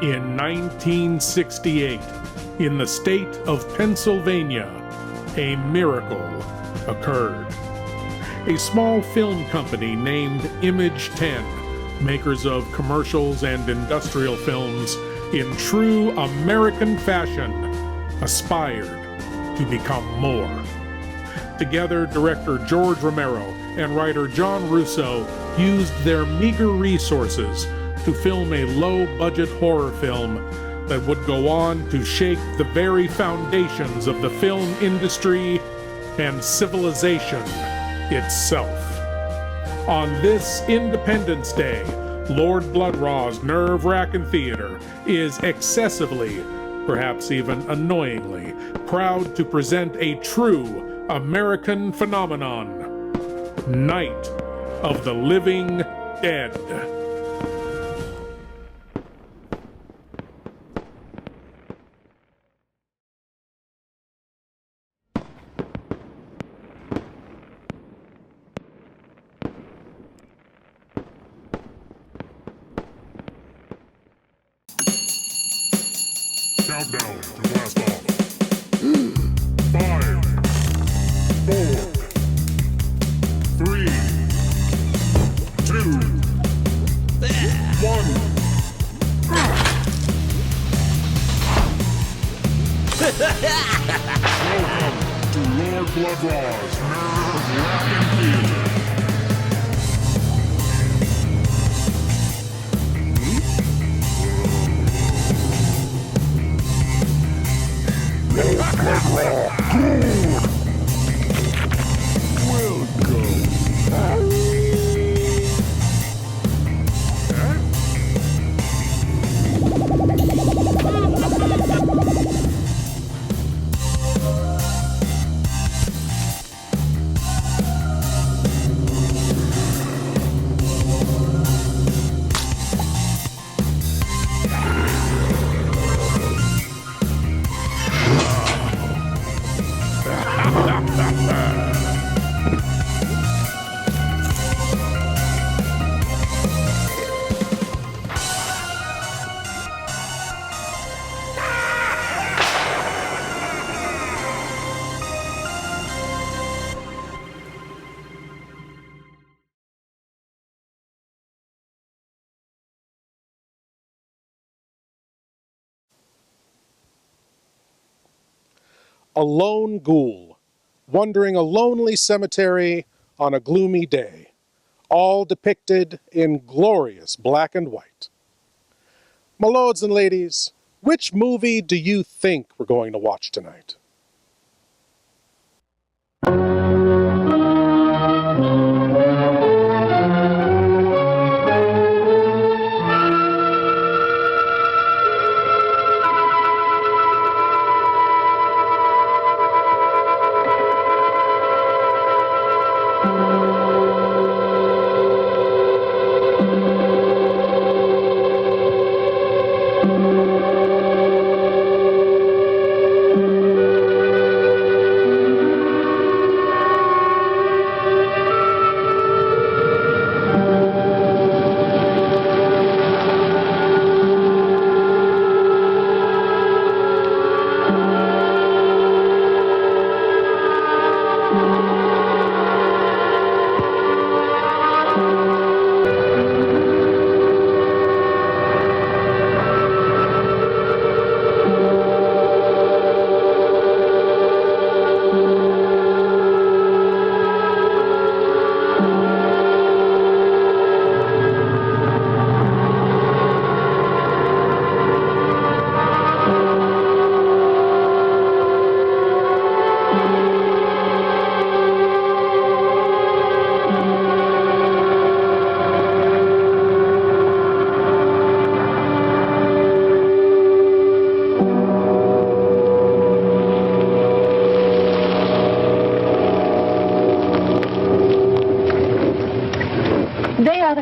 In 1968, in the state of Pennsylvania, a miracle occurred. A small film company named Image 10, makers of commercials and industrial films in true American fashion, aspired to become more. Together, director George Romero and writer John Russo used their meager resources to film a low-budget horror film that would go on to shake the very foundations of the film industry and civilization itself. On this Independence Day, Lord Blood-Rah's nerve-wracking theater is excessively, perhaps even annoyingly, proud to present a true American phenomenon, Night of the Living Dead. Countdown to blast off. 5, 4, 3, 2, 1. Welcome to Lord Blood-Rah's nerve-wracking theater. Lord Blood-Rah, good! Welcome. A lone ghoul, wandering a lonely cemetery on a gloomy day, all depicted in glorious black and white. My lords and ladies, which movie do you think we're going to watch tonight?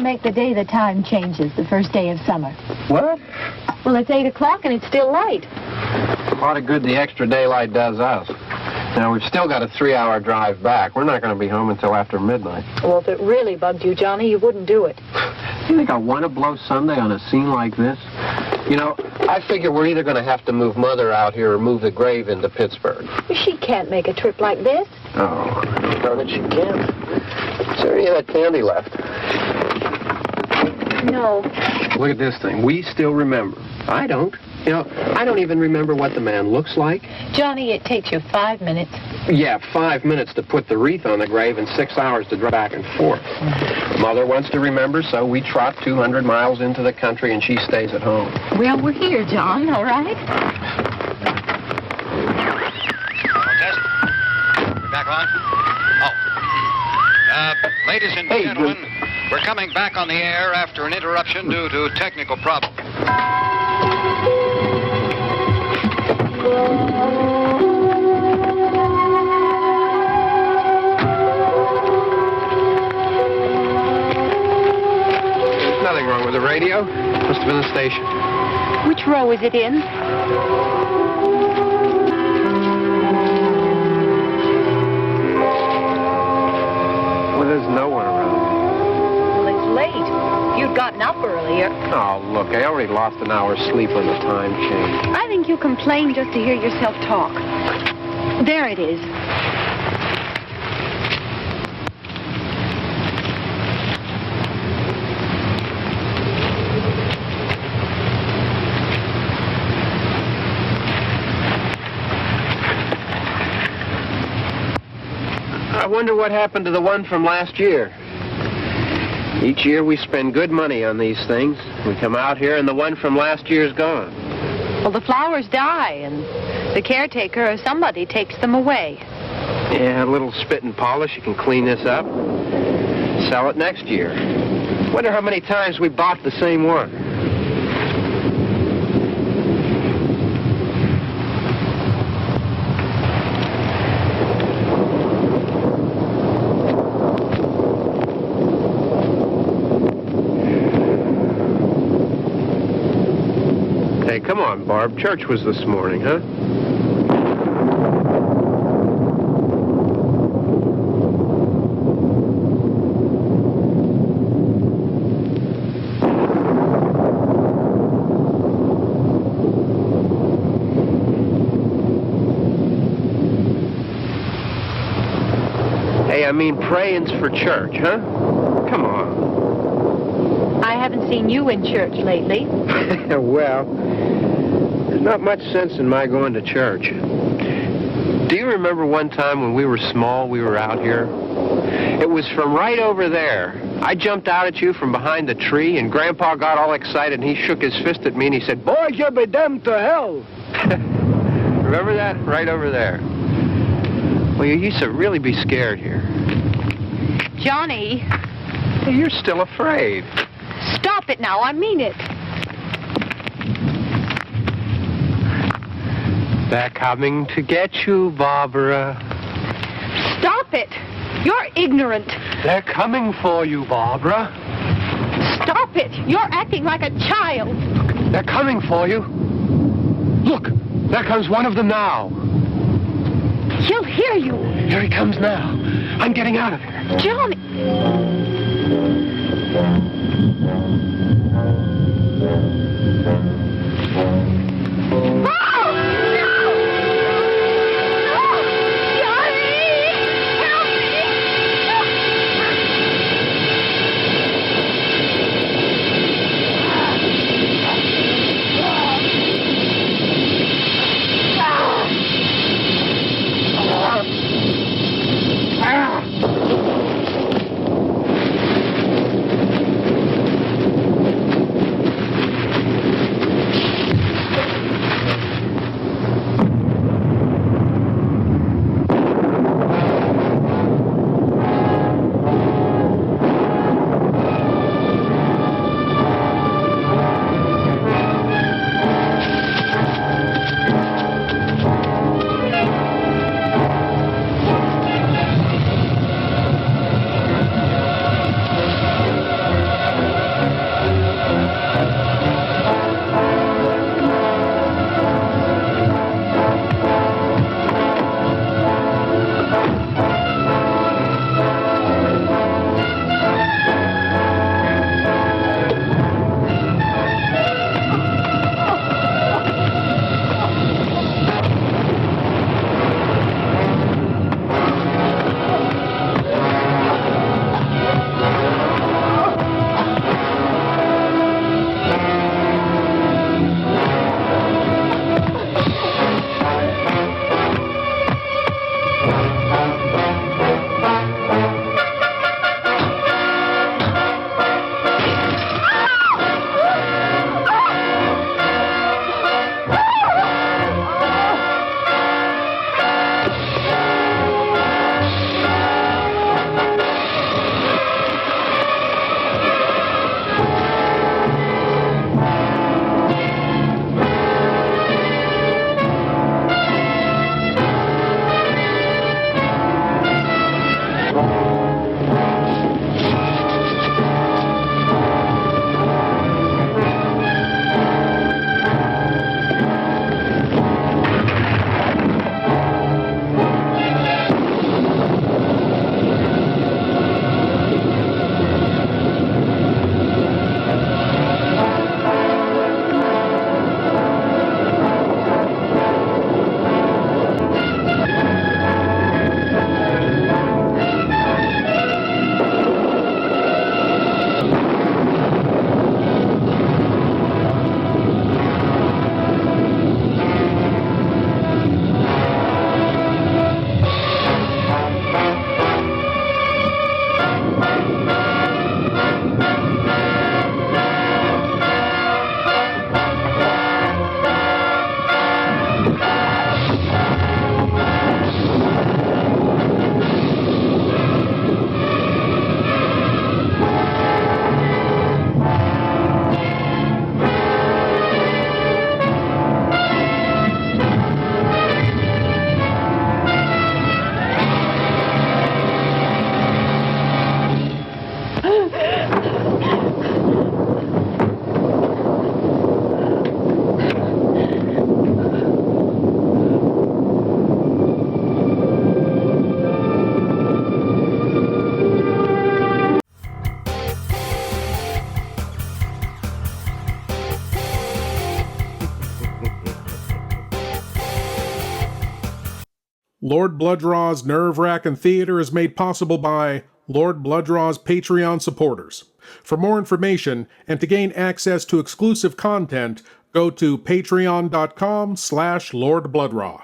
Make the day the time changes, the first day of summer. What? Well, it's 8 o'clock and it's still light. A lot of good the extra daylight does us. Now, we've still got a 3-hour drive back. We're not going to be home until after midnight. Well, if it really bugged you, Johnny, you wouldn't do it. You think I want to blow Sunday on a scene like this? You know, I figure we're either going to have to move Mother out here or move the grave into Pittsburgh. She can't make a trip like this. Oh, darn it, she can't. Is there any of that candy left? No. Look at this thing. We still remember. I don't. You know, I don't even remember what the man looks like. Johnny, it takes you 5 minutes. Yeah, 5 minutes to put the wreath on the grave and 6 hours to drive back and forth. Mother wants to remember, so we trot 200 miles into the country and she stays at home. Well, we're here, John, all right? Test. We're back on? Oh. Ladies and gentlemen, we're coming back on the air after an interruption due to technical problems. There's nothing wrong with the radio. Must have been the station. Which row is it in? Well, there's no one around. Well, it's late. If you'd gotten up earlier. Oh, look, I already lost an hour's sleep on the time change. I think you complain just to hear yourself talk. There it is. I wonder what happened to the one from last year. Each year we spend good money on these things. We come out here and the one from last year's gone. Well, the flowers die, and the caretaker or somebody takes them away. Yeah, a little spit and polish. You can clean this up. Sell it next year. Wonder how many times we bought the same one. Hey, come on, Barb. Church was this morning, huh? Hey, I mean, praying's for church, huh? Come on. I haven't seen you in church lately. Well, there's not much sense in my going to church. Do you remember one time when we were small, we were out here? It was from right over there. I jumped out at you from behind the tree, and Grandpa got all excited, and he shook his fist at me, and he said, "Boys, you'll be damned to hell." Remember that? Right over there. Well, you used to really be scared here. Johnny. Hey, you're still afraid. Stop it now. I mean it. They're coming to get you, Barbara. Stop it. You're ignorant. They're coming for you, Barbara. Stop it. You're acting like a child. They're coming for you. Look, there comes one of them now. He'll hear you. Here he comes now. I'm getting out of here. Johnny. Lord Blood-Rah's nerve-wracking theater is made possible by Lord Blood-Rah's Patreon supporters. For more information and to gain access to exclusive content, go to patreon.com/Lord Blood-Rah.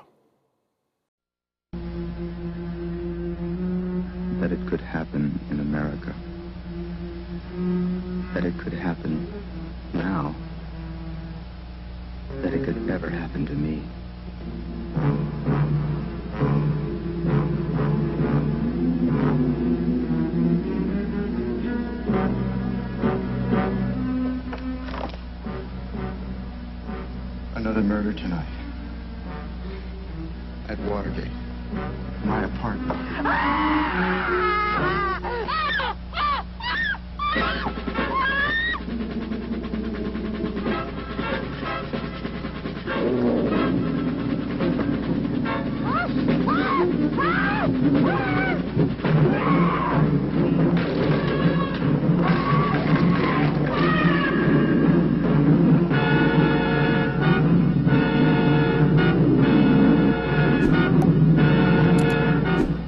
That it could happen in America. That it could happen now. That it could ever happen to me. Another murder tonight. At Watergate. My apartment.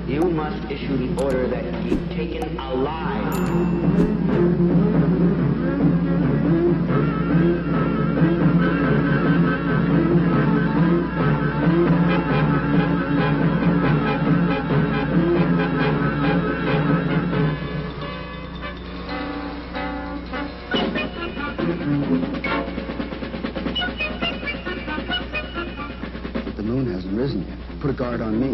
You must issue the order that he be taken alive. The moon hasn't risen yet. Put a guard on me.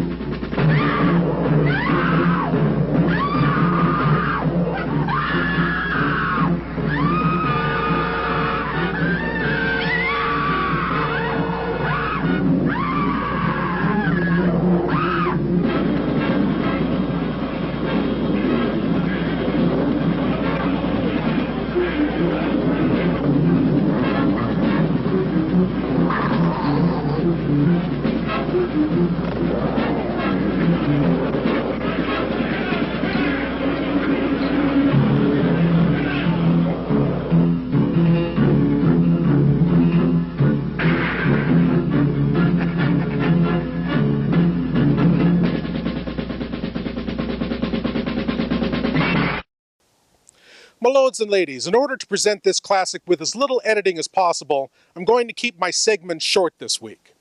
My lords and ladies, in order to present this classic with as little editing as possible, I'm going to keep my segments short this week.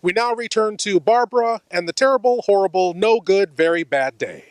We now return to Barbara and the terrible, horrible, no good, very bad day.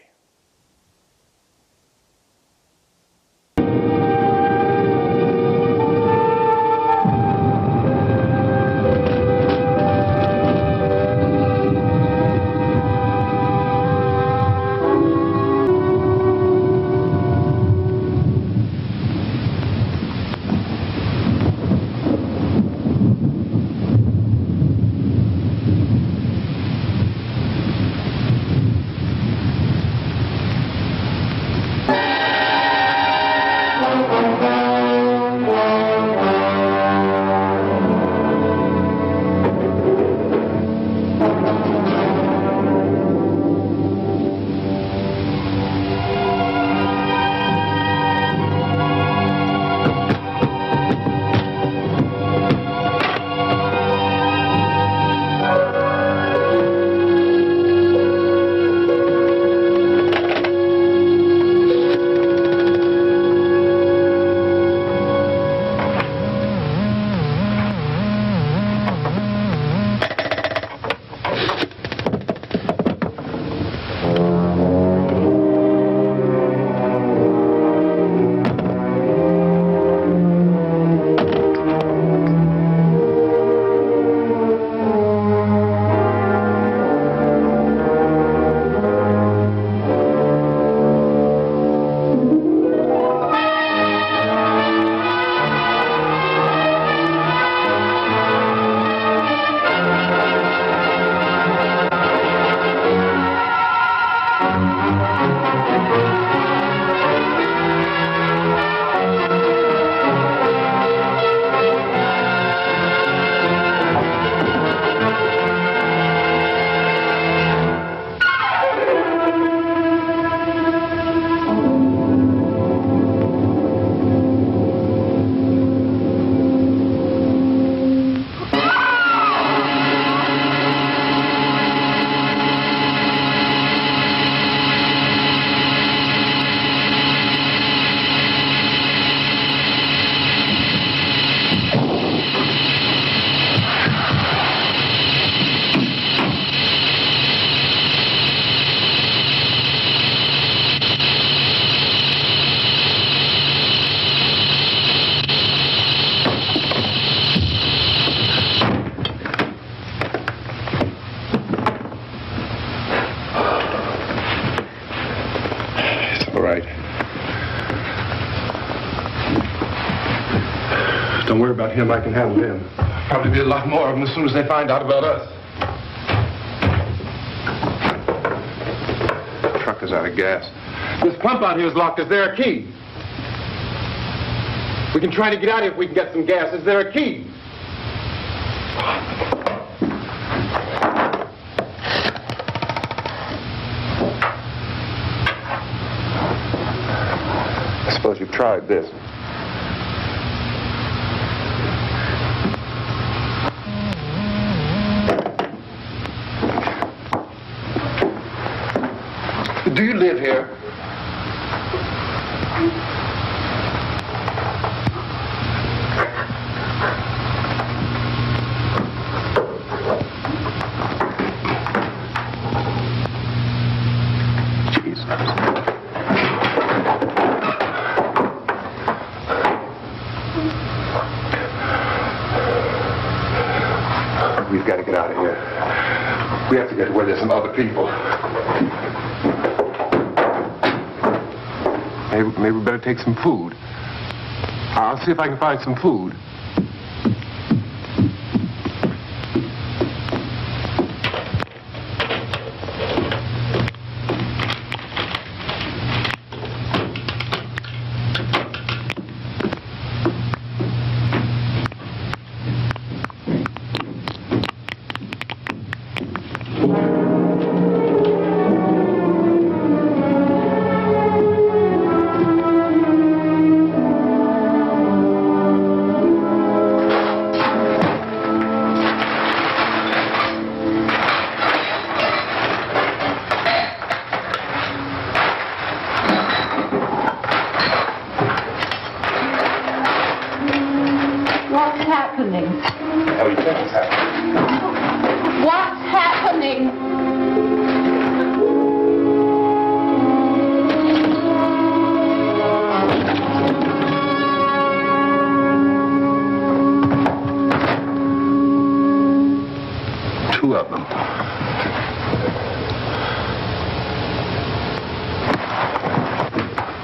Don't worry about him. I can handle him. Probably be a lot more of them as soon as they find out about us. The truck is out of gas. This pump out here is locked. Is there a key? We can try to get out here if we can get some gas. Is there a key? I suppose you've tried this. Do you live here? We've got to get out of here. We have to get to where there's some other people. Maybe we better take some food. I'll see if I can find some food.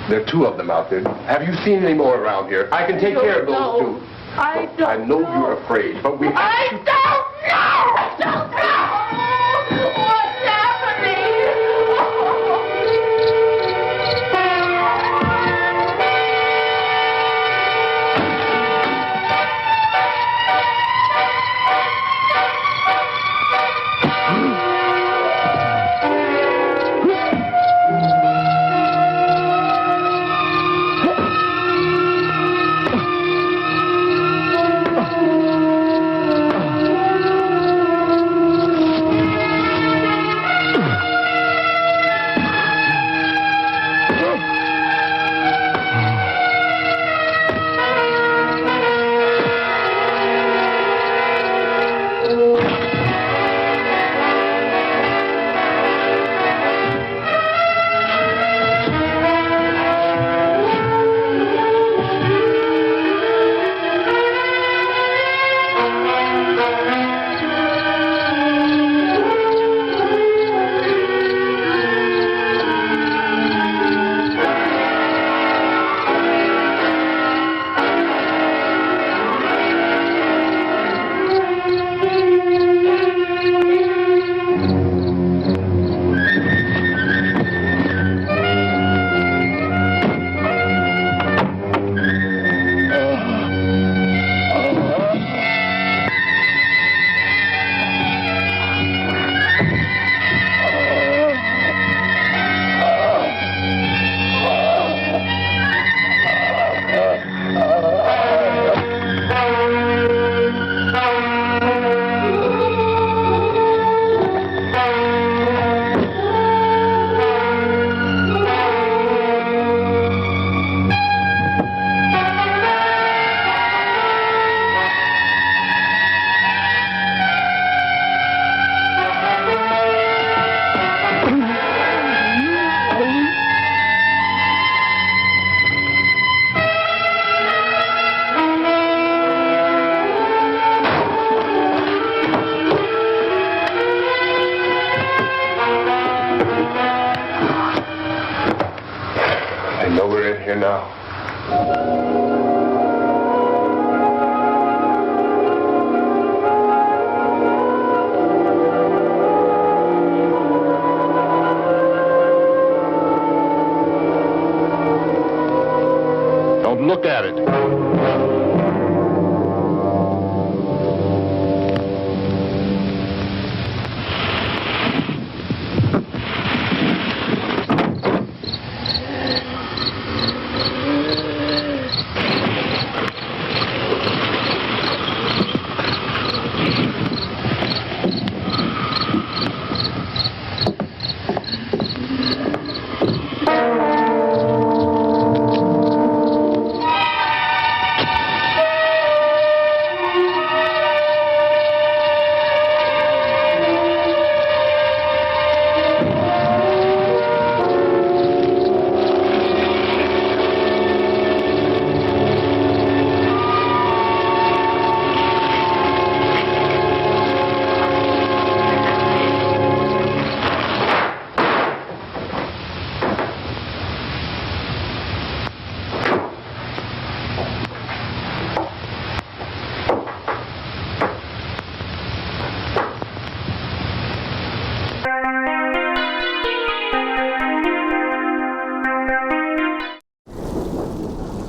There are two of them out there. Have you seen any more around here? I can take care of those two. I don't know. I know you're afraid, but we have I don't know! I don't know! What's happening? I know we're in here now. look at it.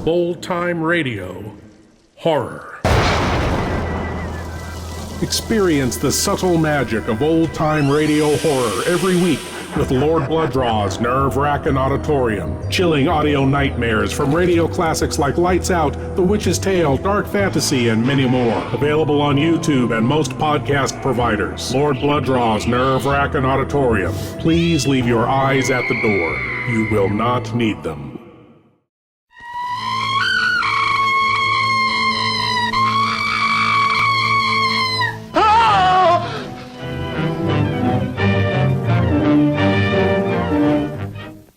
Old-time radio horror. Experience the subtle magic of old-time radio horror every week with Lord Blood-Rah's nerve-wracking auditorium, chilling audio nightmares from radio classics like Lights Out, The Witch's Tale, Dark Fantasy, and many more. Available on YouTube and most podcast providers. Lord Blood-Rah's nerve-wracking auditorium. Please leave your eyes at the door. You will not need them.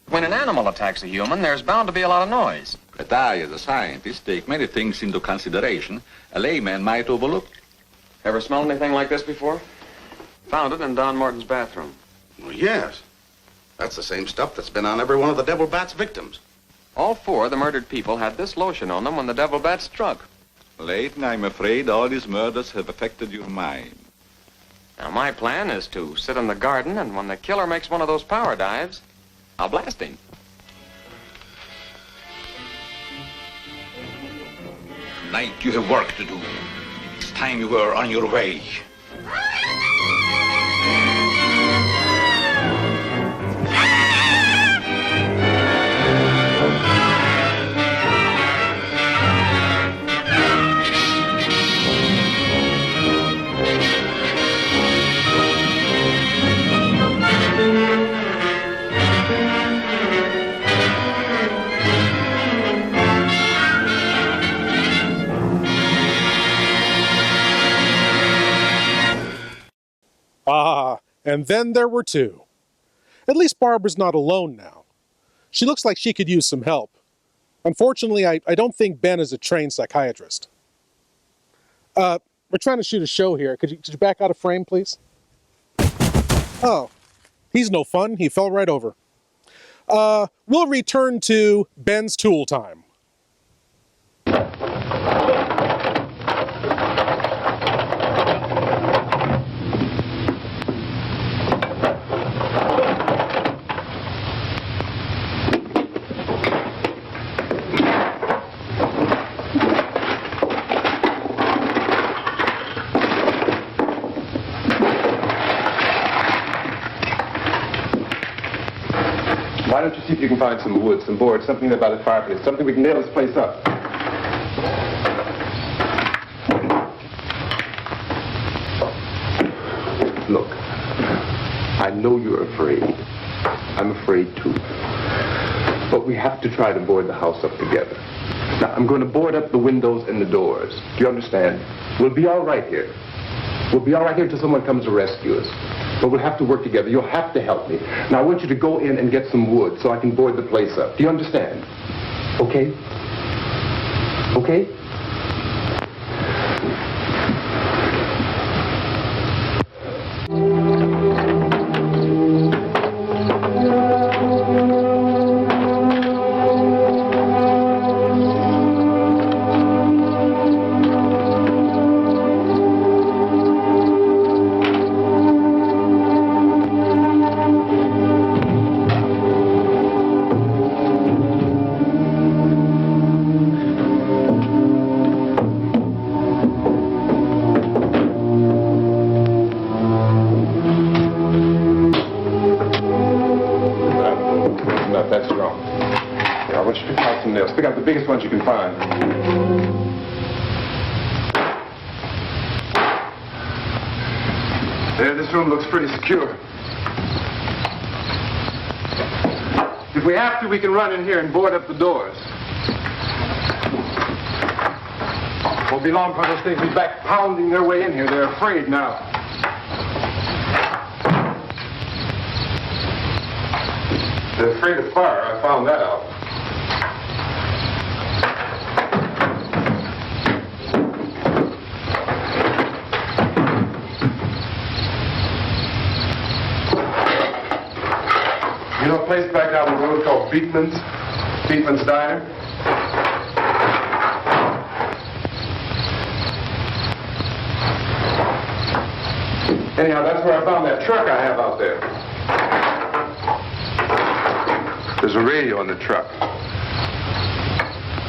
When an animal attacks a human, there's bound to be a lot of noise. But I, as a scientist, take many things into consideration a layman might overlook. Ever smelled anything like this before? Found it in Don Morton's bathroom. Well, yes. That's the same stuff that's been on every one of the devil bat's victims. All four of the murdered people had this lotion on them when the devil bat struck. Layton, I'm afraid all these murders have affected your mind. Now, my plan is to sit in the garden, and when the killer makes one of those power dives, I'll blast him. Tonight you have work to do. It's time you were on your way. Ah, and then there were two. At least Barbara's not alone now. She looks like she could use some help. Unfortunately, I don't think Ben is a trained psychiatrist. We're trying to shoot a show here. Could you back out of frame, please? Oh, he's no fun. He fell right over. We'll return to Ben's tool time. Why don't you see if you can find some wood, some board, something about a fireplace, something we can nail this place up. Look, I know you're afraid. I'm afraid too. But we have to try to board the house up together. Now, I'm going to board up the windows and the doors. Do you understand? We'll be all right here. We'll be all right here until someone comes to rescue us. But we'll have to work together. You'll have to help me. Now, I want you to go in and get some wood so I can board the place up. Do you understand? Okay? Okay? some nails. Pick out the biggest ones you can find. There, this room looks pretty secure. If we have to, we can run in here and board up the doors. Won't be long before those things will be back pounding their way in here. They're afraid now. They're afraid of fire. I found that out. You know a place back down the road called Beekman's? Beekman's Diner? Anyhow, that's where I found that truck I have out there. There's a radio in the truck.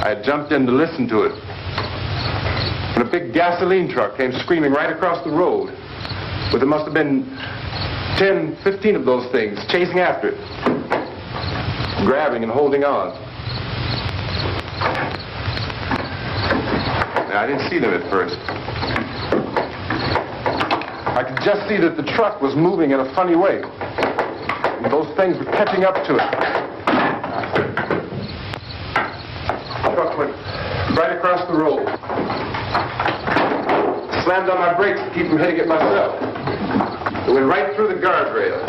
I had jumped in to listen to it when a big gasoline truck came screaming right across the road with there must have been 10, 15 of those things chasing after it, grabbing and holding on. Now, I didn't see them at first. I could just see that the truck was moving in a funny way. And those things were catching up to it. The truck went right across the road. Slammed on my brakes to keep from hitting it myself. It went right through the guardrail.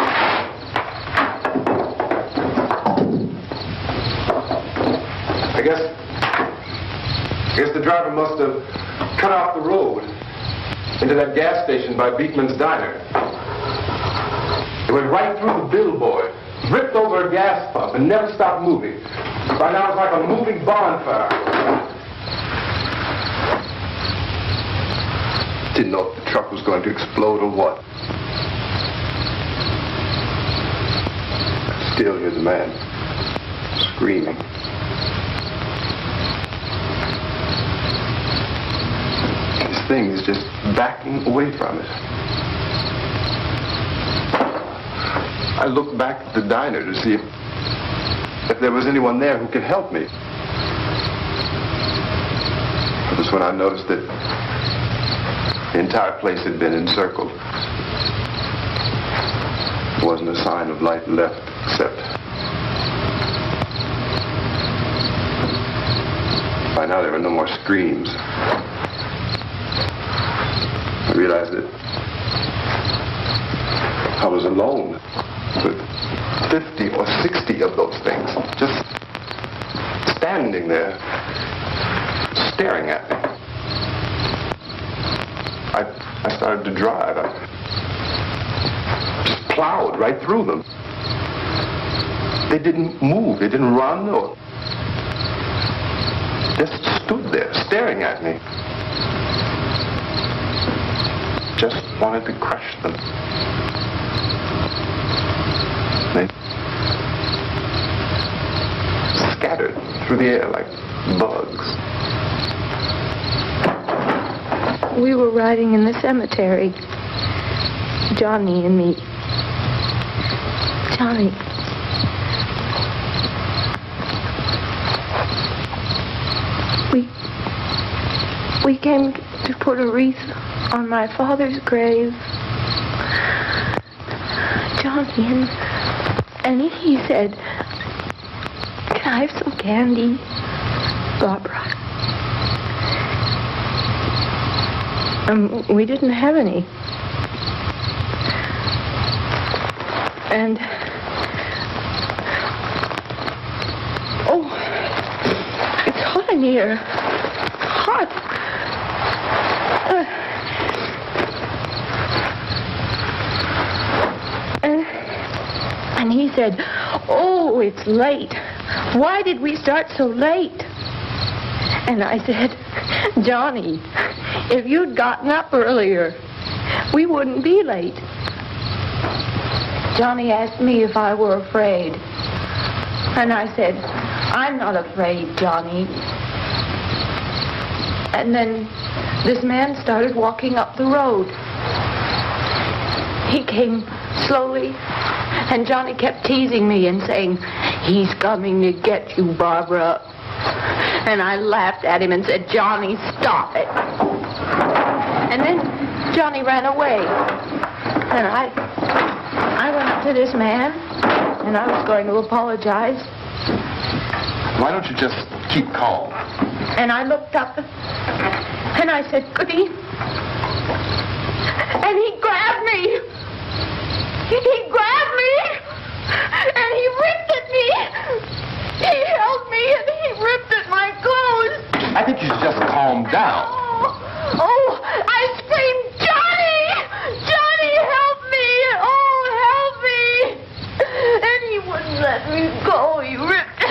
I guess the driver must have cut off the road into that gas station by Beekman's Diner. It went right through the billboard, ripped over a gas pump, and never stopped moving. By now it's like a moving bonfire. Didn't know if the truck was going to explode or what. Still hear the man screaming. This thing is just backing away from it. I looked back at the diner to see if there was anyone there who could help me. It was when I noticed that the entire place had been encircled. There wasn't a sign of life left except by now there were no more screams. I realized that I was alone with 50 or 60 of those things just standing there staring at me. I started to drive. I just plowed right through them. They didn't move. They didn't run or just stood there staring at me. Just wanted to crush them. They scattered through the air like bugs. We were riding in the cemetery, Johnny and me. Johnny. We came to put a wreath on my father's grave. Johnny, and he said, "Can I have some candy, Barbara?" We didn't have any. And it's hot in here. Hot. And he said, "Oh, it's late. Why did we start so late?" And I said, "Johnny, if you'd gotten up earlier, we wouldn't be late." Johnny asked me if I were afraid. And I said, "I'm not afraid, Johnny." And then this man started walking up the road. He came slowly, and Johnny kept teasing me and saying, "He's coming to get you, Barbara. And I laughed at him and said, Johnny, stop it. And then Johnny ran away. And I went up to this man, and I was going to apologize. Why don't you just keep calm? And I looked up, and I said, Goody. And he grabbed me. He grabbed me, and he ripped at me. He held me, and he ripped at my clothes. I think you should just calm down. Oh, I screamed, Johnny! Johnny, help me! Oh, help me! And he wouldn't let me go. He ripped.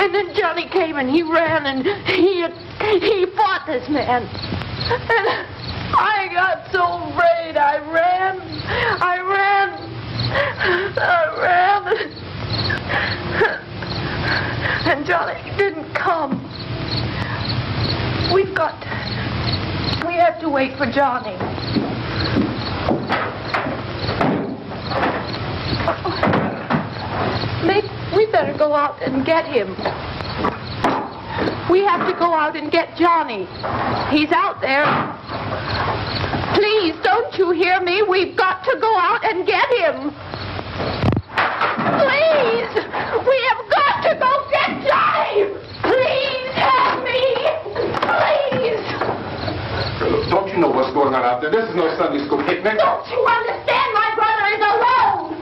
And then Johnny came and he ran and he fought this man. And I got so afraid. I ran. And Johnny didn't come. We have to wait for Johnny. We better go out and get him. We have to go out and get Johnny. He's out there. Please, don't you hear me? We've got to go out and get him. Please! We have got to go get Johnny! Please help me! Please! Don't you know what's going on out there? This is no Sunday school picnic. Don't you understand? My brother is alone!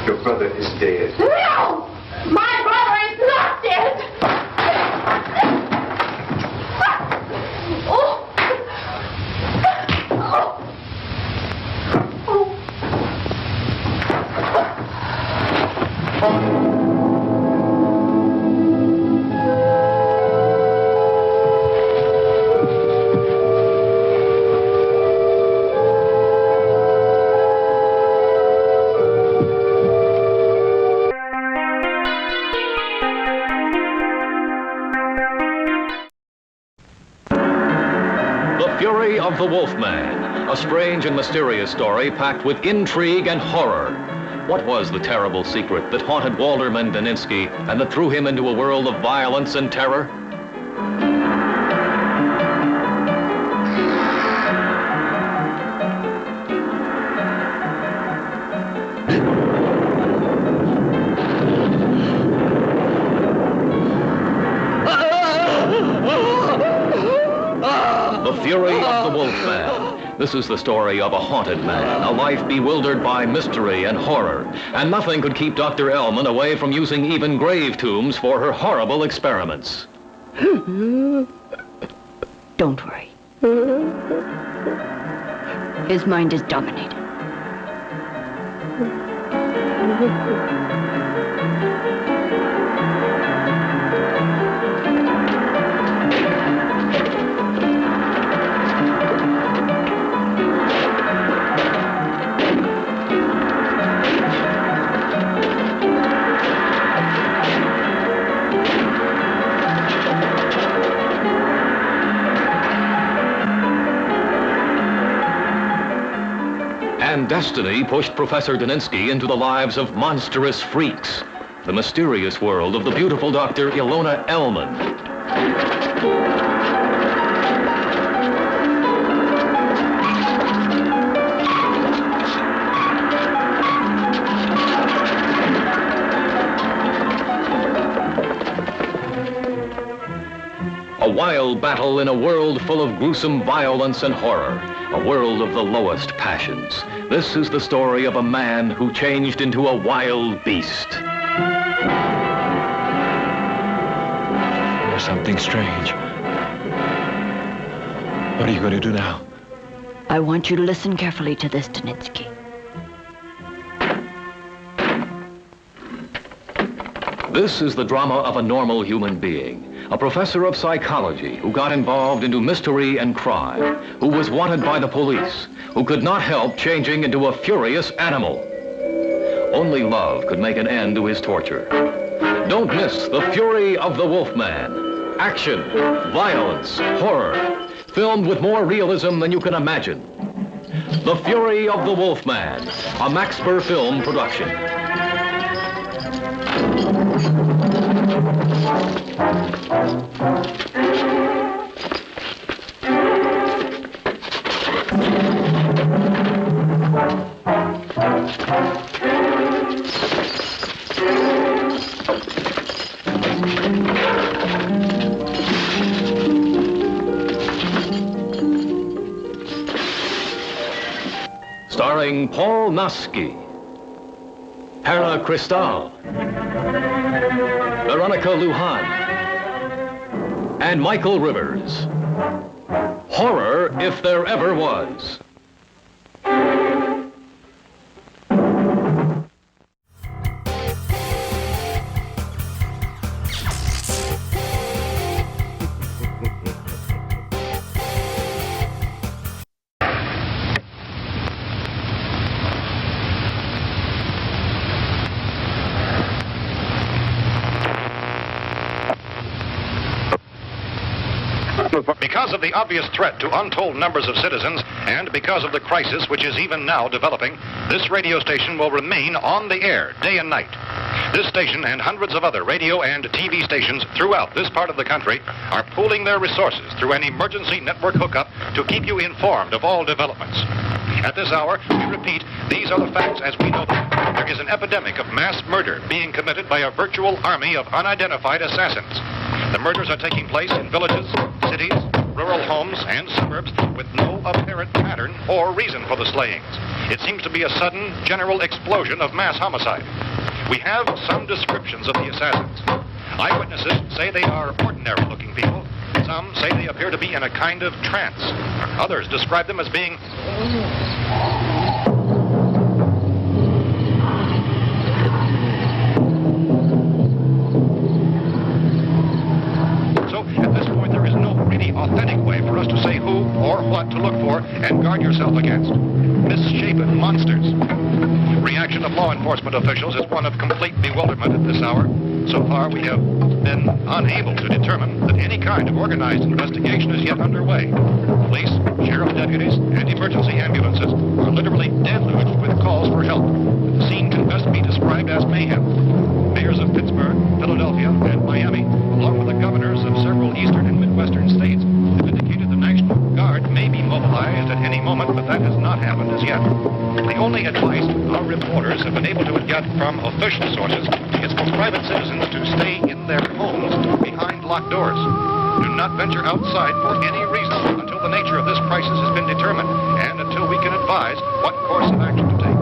Your brother is dead. No! My brother is not dead! Oh! Fury of the Wolfman, a strange and mysterious story packed with intrigue and horror. What was the terrible secret that haunted Walter Mendeninsky and that threw him into a world of violence and terror? The Fury of the Wolfman. This is the story of a haunted man, a life bewildered by mystery and horror. And nothing could keep Dr. Ellman away from using even grave tombs for her horrible experiments. Don't worry. His mind is dominated. And destiny pushed Professor Deninsky into the lives of monstrous freaks. The mysterious world of the beautiful Dr. Ilona Ellman. A wild battle in a world full of gruesome violence and horror. A world of the lowest passions. This is the story of a man who changed into a wild beast. There's something strange. What are you going to do now? I want you to listen carefully to this, Deninsky. This is the drama of a normal human being. A professor of psychology who got involved into mystery and crime, who was wanted by the police, who could not help changing into a furious animal. Only love could make an end to his torture. Don't miss The Fury of the Wolfman. Action, violence, horror, filmed with more realism than you can imagine. The Fury of the Wolfman, a Max Burr film production. Starring Paul Nasky, Hera Cristal, Veronica Lujan, and Michael Rivers. Horror, if there ever was. Because of the obvious threat to untold numbers of citizens, and because of the crisis which is even now developing, this radio station will remain on the air day and night. This station and hundreds of other radio and TV stations throughout this part of the country are pooling their resources through an emergency network hookup to keep you informed of all developments. At this hour, we repeat, these are the facts as we know them. There is an epidemic of mass murder being committed by a virtual army of unidentified assassins. The murders are taking place in villages, cities, rural homes, and suburbs with no apparent pattern or reason for the slayings. It seems to be a sudden, general explosion of mass homicide. We have some descriptions of the assassins. Eyewitnesses say they are ordinary-looking people. Some say they appear to be in a kind of trance. Others describe them as being... authentic way for us to say who or what to look for and guard yourself against. Misshapen monsters. Reaction of law enforcement officials is one of complete bewilderment at this hour. So far, we have been unable to determine that any kind of organized investigation is yet underway. Police, sheriff's deputies, and emergency ambulances are literally deluged with calls for help. The scene can best be described as mayhem. Mayors of Pittsburgh, Philadelphia, and Miami, along with the governors of several eastern and midwestern states, have indicated the National Guard may be mobilized at any moment, but that has not happened as yet. The only advice our reporters have been able to get from official sources is for private citizens to stay in their homes behind locked doors. Do not venture outside for any reason until the nature of this crisis has been determined and until we can advise what course of action to take.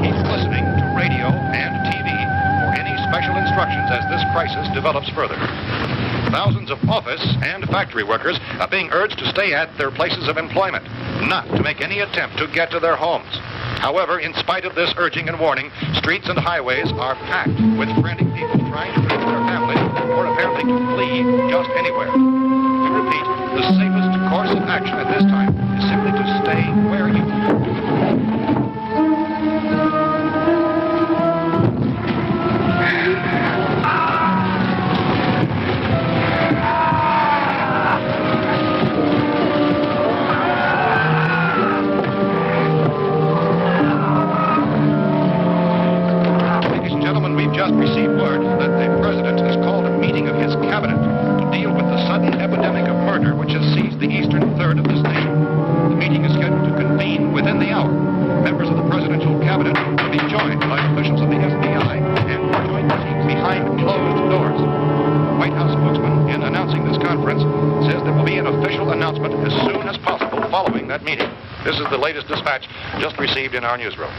Keep listening to radio and TV for any special instructions as this crisis develops further. Thousands of office and factory workers are being urged to stay at their places of employment, not to make any attempt to get to their homes. However, in spite of this urging and warning, streets and highways are packed with frantic people trying to reach their families or apparently to flee just anywhere. We repeat, the safest course of action at this time is simply to stay where you are. Just received word that the president has called a meeting of his cabinet to deal with the sudden epidemic of murder which has seized the eastern third of this nation. The meeting is scheduled to convene within the hour. Members of the presidential cabinet will be joined by officials of the FBI and joint teams behind closed doors. The White House spokesman, in announcing this conference, says there will be an official announcement as soon as possible following that meeting. This is the latest dispatch just received in our newsroom.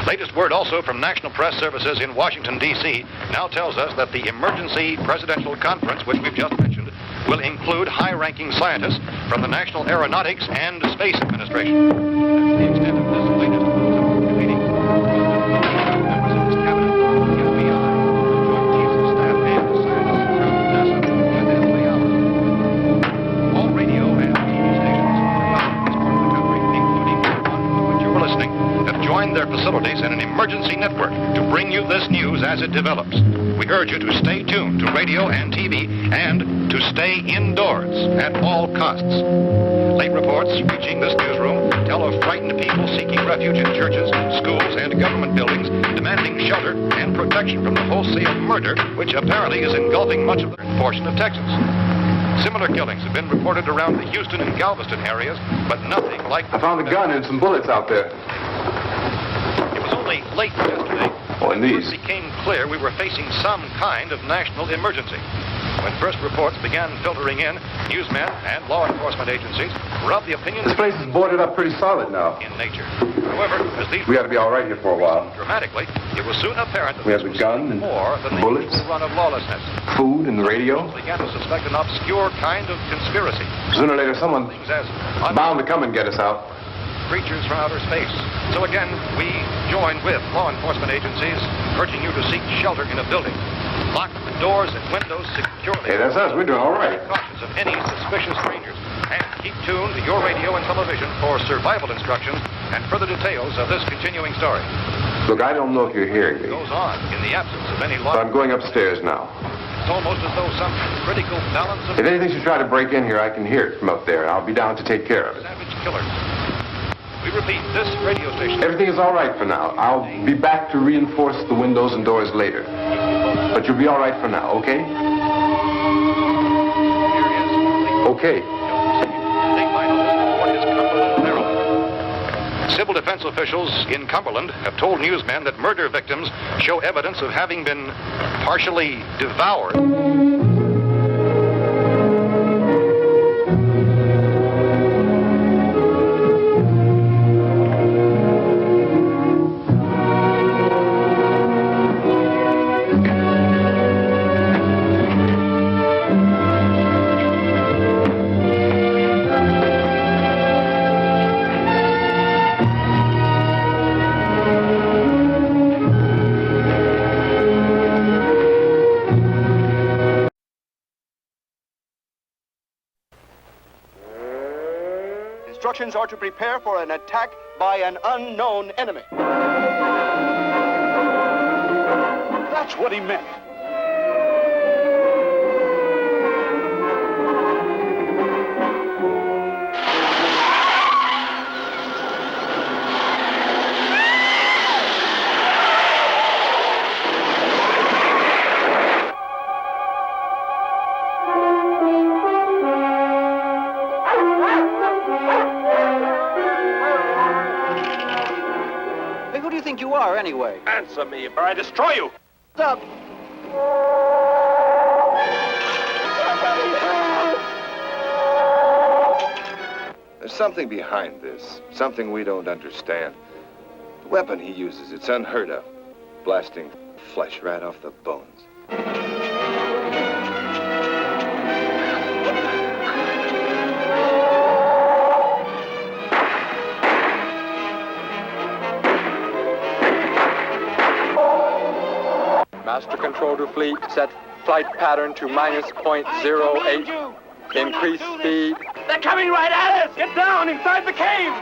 Latest word also from National Press Services in Washington, D.C. now tells us that the emergency presidential conference, which we've just mentioned, will include high-ranking scientists from the National Aeronautics and Space Administration. That's the extent of this latest meeting. Members of this cabinet, the FBI, Joint Chiefs of Staff, and the scientists from NASA within the hour. All radio and TV stations throughout this part of the country, including the one to which you were listening, have joined their facilities in an emergency network to bring you this news as it develops. We urge you to stay tuned to radio and TV and to stay indoors at all costs. Late reports reaching this newsroom tell of frightened people seeking refuge in churches, schools, and government buildings, demanding shelter and protection from the wholesale murder, which apparently is engulfing much of the portion of Texas. Similar killings have been reported around the Houston and Galveston areas, but nothing like... I found a gun and some bullets out there. It was only late yesterday when it first became clear we were facing some kind of national emergency. When first reports began filtering in, newsmen and law enforcement agencies were of the opinion... This place is boarded up pretty solid now. ...in nature. However, as these... We ought to be all right here for a while. ...dramatically, it was soon apparent that we have the gun and more than bullets, a run of lawlessness. Food and the radio. Began to suspect an obscure kind of conspiracy. Sooner or later, someone's bound to come and get us out. Creatures from outer space. So again, we join with law enforcement agencies, urging you to seek shelter in a building. Lock the doors and windows securely. Hey, that's us. We're doing all right. Cautious of any suspicious strangers. And keep tuned to your radio and television for survival instructions and further details of this continuing story. Look, I don't know if you're hearing me. It goes on in the absence of any law. But I'm going upstairs now. It's almost as though some critical balance of... If anything should try to break in here, I can hear it from up there. I'll be down to take care of it. Savage killers. We repeat, this radio station... Everything is all right for now. I'll be back to reinforce the windows and doors later. But you'll be all right for now, okay? Okay. Civil defense officials in Cumberland have told newsmen that murder victims show evidence of having been partially devoured. Instructions are to prepare for an attack by an unknown enemy. That's what he meant. You are, anyway. Answer me, or I destroy you. Stop. There's something behind this, something we don't understand. The weapon he uses, it's unheard of, blasting flesh right off the bones. Master control to fleet, set flight pattern to -.08. Increase speed. They're coming right at us! Get down inside the cave!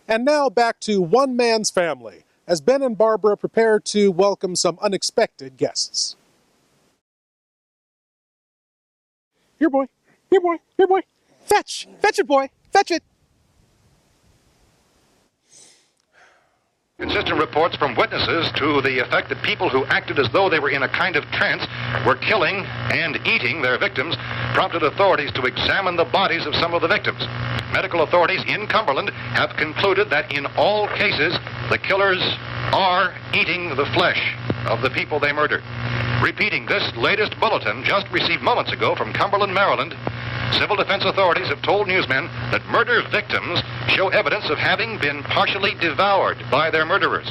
And now back to One Man's Family, as Ben and Barbara prepare to welcome some unexpected guests. Here, boy. Here, boy. Here, boy. Fetch! Fetch it, boy! Fetch it! Consistent reports from witnesses to the effect that people who acted as though they were in a kind of trance were killing and eating their victims prompted authorities to examine the bodies of some of the victims. Medical authorities in Cumberland have concluded that in all cases, the killers are eating the flesh of the people they murdered. Repeating this latest bulletin just received moments ago from Cumberland, Maryland, civil defense authorities have told newsmen that murder victims show evidence of having been partially devoured by their murderers.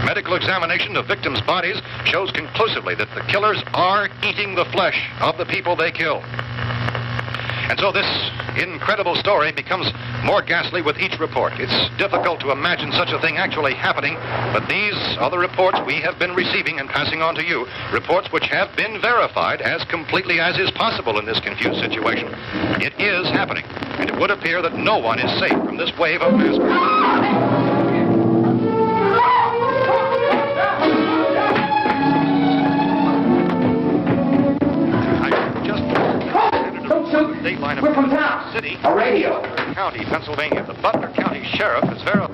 Medical examination of victims' bodies shows conclusively that the killers are eating the flesh of the people they kill. And so this incredible story becomes more ghastly with each report. It's difficult to imagine such a thing actually happening, but these are the reports we have been receiving and passing on to you, reports which have been verified as completely as is possible in this confused situation. It is happening, and it would appear that no one is safe from this wave of mass murder. We're from town. City. A radio. County, Pennsylvania. The Butler County Sheriff is verified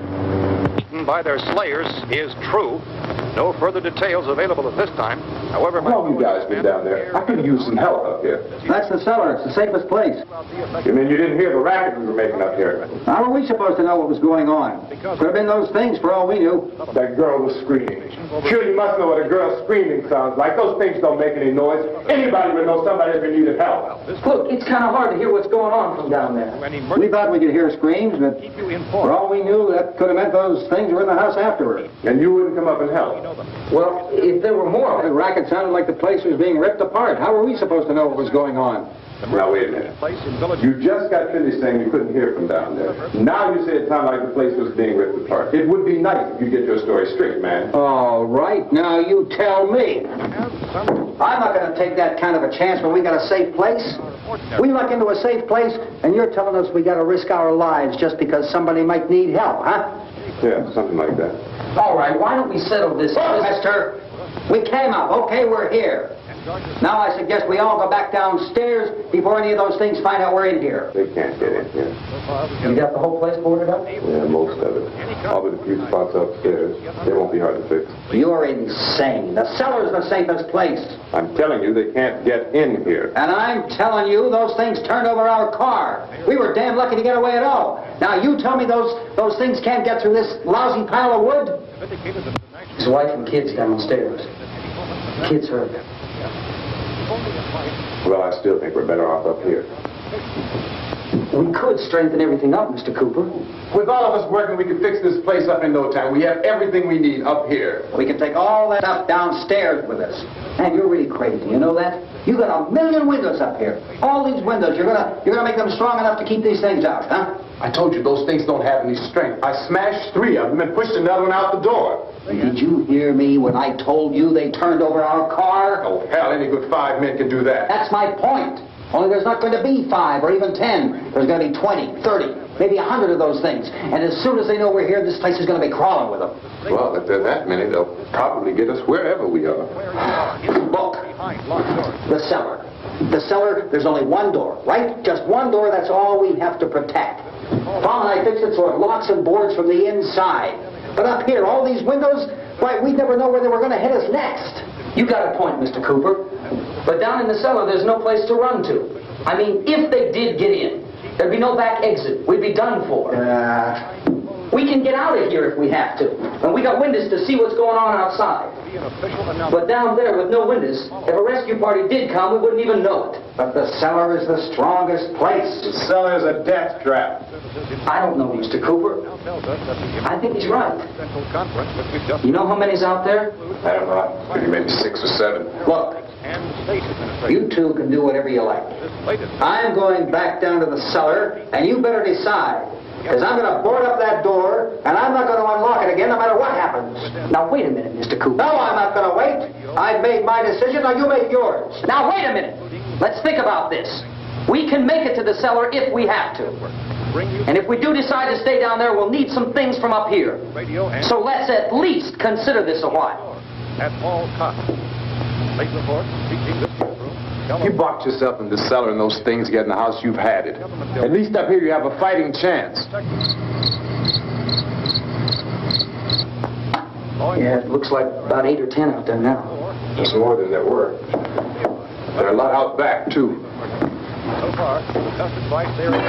by their slayers is true. No further details available at this time. However, how long have you guys been down there? I could use some help up here. That's the cellar. It's the safest place. You mean you didn't hear the racket we were making up here? How were we supposed to know what was going on? Could have been those things for all we knew. That girl was screaming. Sure, you must know what a girl screaming sounds like. Those things don't make any noise. Anybody would know somebody ever needed help. Look, it's kind of hard to hear what's going on from down there. We thought we could hear screams, but for all we knew, that could have meant those things were in the house afterward. And you wouldn't come up and help? Well, if there were more, the racket sounded like the place was being ripped apart. How were we supposed to know what was going on? Now, wait a minute. You just got finished saying you couldn't hear from down there. Now you say it sounded like the place was being ripped apart. It would be nice if you get your story straight, man. All right, now you tell me. I'm not going to take that kind of a chance when we got a safe place. We luck into a safe place, and you're telling us we got to risk our lives just because somebody might need help, huh? Yeah, something like that. All right, why don't we settle this? Look, mister, we came up. Okay, we're here. Now I suggest we all go back downstairs before any of those things find out we're in here. They can't get in here. You got the whole place boarded up? Yeah, most of it. All but a few spots upstairs. They won't be hard to fix. You're insane. The cellar's the safest place. I'm telling you, they can't get in here. And I'm telling you, those things turned over our car. We were damn lucky to get away at all. Now you tell me those things can't get through this lousy pile of wood? His wife and kids downstairs. Kids hurt. Well, I still think we're better off up here. We could strengthen everything up, Mr. Cooper. With all of us working, we can fix this place up in no time. We have everything we need up here. We can take all that stuff downstairs with us. And you're really crazy, you know that? You got 1,000,000 windows up here. All these windows, you're gonna make them strong enough to keep these things out, huh? I told you those things don't have any strength. I smashed 3 of them and pushed another one out the door. Did you hear me when I told you they turned over our car? Oh, hell, any good 5 men can do that. That's my point. Only there's not going to be 5 or even 10. There's going to be 20, 30, maybe 100 of those things. And as soon as they know we're here, this place is going to be crawling with them. Well, if there are that many, they'll probably get us wherever we are. Look, the cellar. The cellar, there's only one door, right? Just one door, that's all we have to protect. Paul and I fixed it so it locks and boards from the inside. But up here, all these windows, why, we'd never know where they were going to hit us next. You got a point, Mr. Cooper. But down in the cellar, there's no place to run to. I mean, if they did get in, there'd be no back exit. We'd be done for. We can get out of here if we have to. And we got windows to see what's going on outside. But down there with no windows, if a rescue party did come, we wouldn't even know it. But the cellar is the strongest place. The cellar is a death trap. I don't know, Mr. Cooper. I think he's right. You know how many's out there? I don't know. Maybe 6 or 7. Look, you two can do whatever you like. I'm going back down to the cellar, and you better decide. Because I'm going to board up that door, and I'm not going to unlock it again no matter what happens. Now, wait a minute, Mr. Cooper. No, I'm not going to wait. I've made my decision, now you make yours. Now, wait a minute. Let's think about this. We can make it to the cellar if we have to. And if we do decide to stay down there, we'll need some things from up here. So let's at least consider this a while. At all costs. Late report, You box yourself in the cellar and those things get in the house, you've had it. At least up here you have a fighting chance. Yeah, it looks like about 8 or 10 out there now. There's more than there were. There are a lot out back, too. So far, the best advice there is...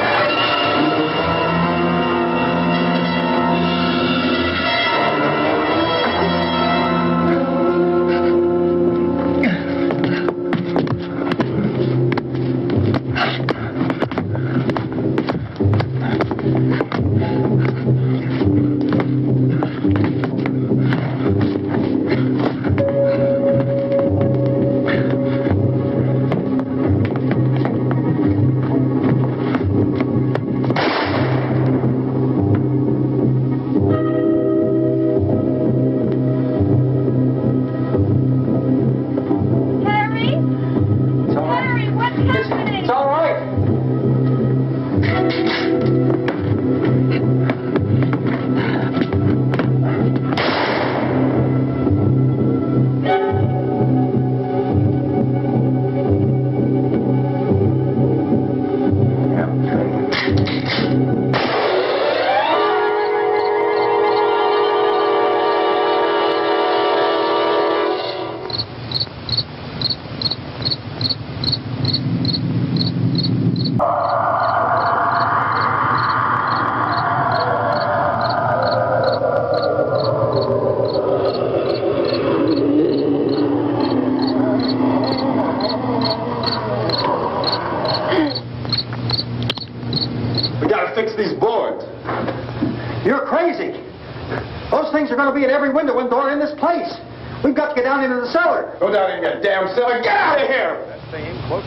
are going to be at every window and door in this place. We've got to get down into the cellar. Go down in that damn cellar. Get out of here! That same quote,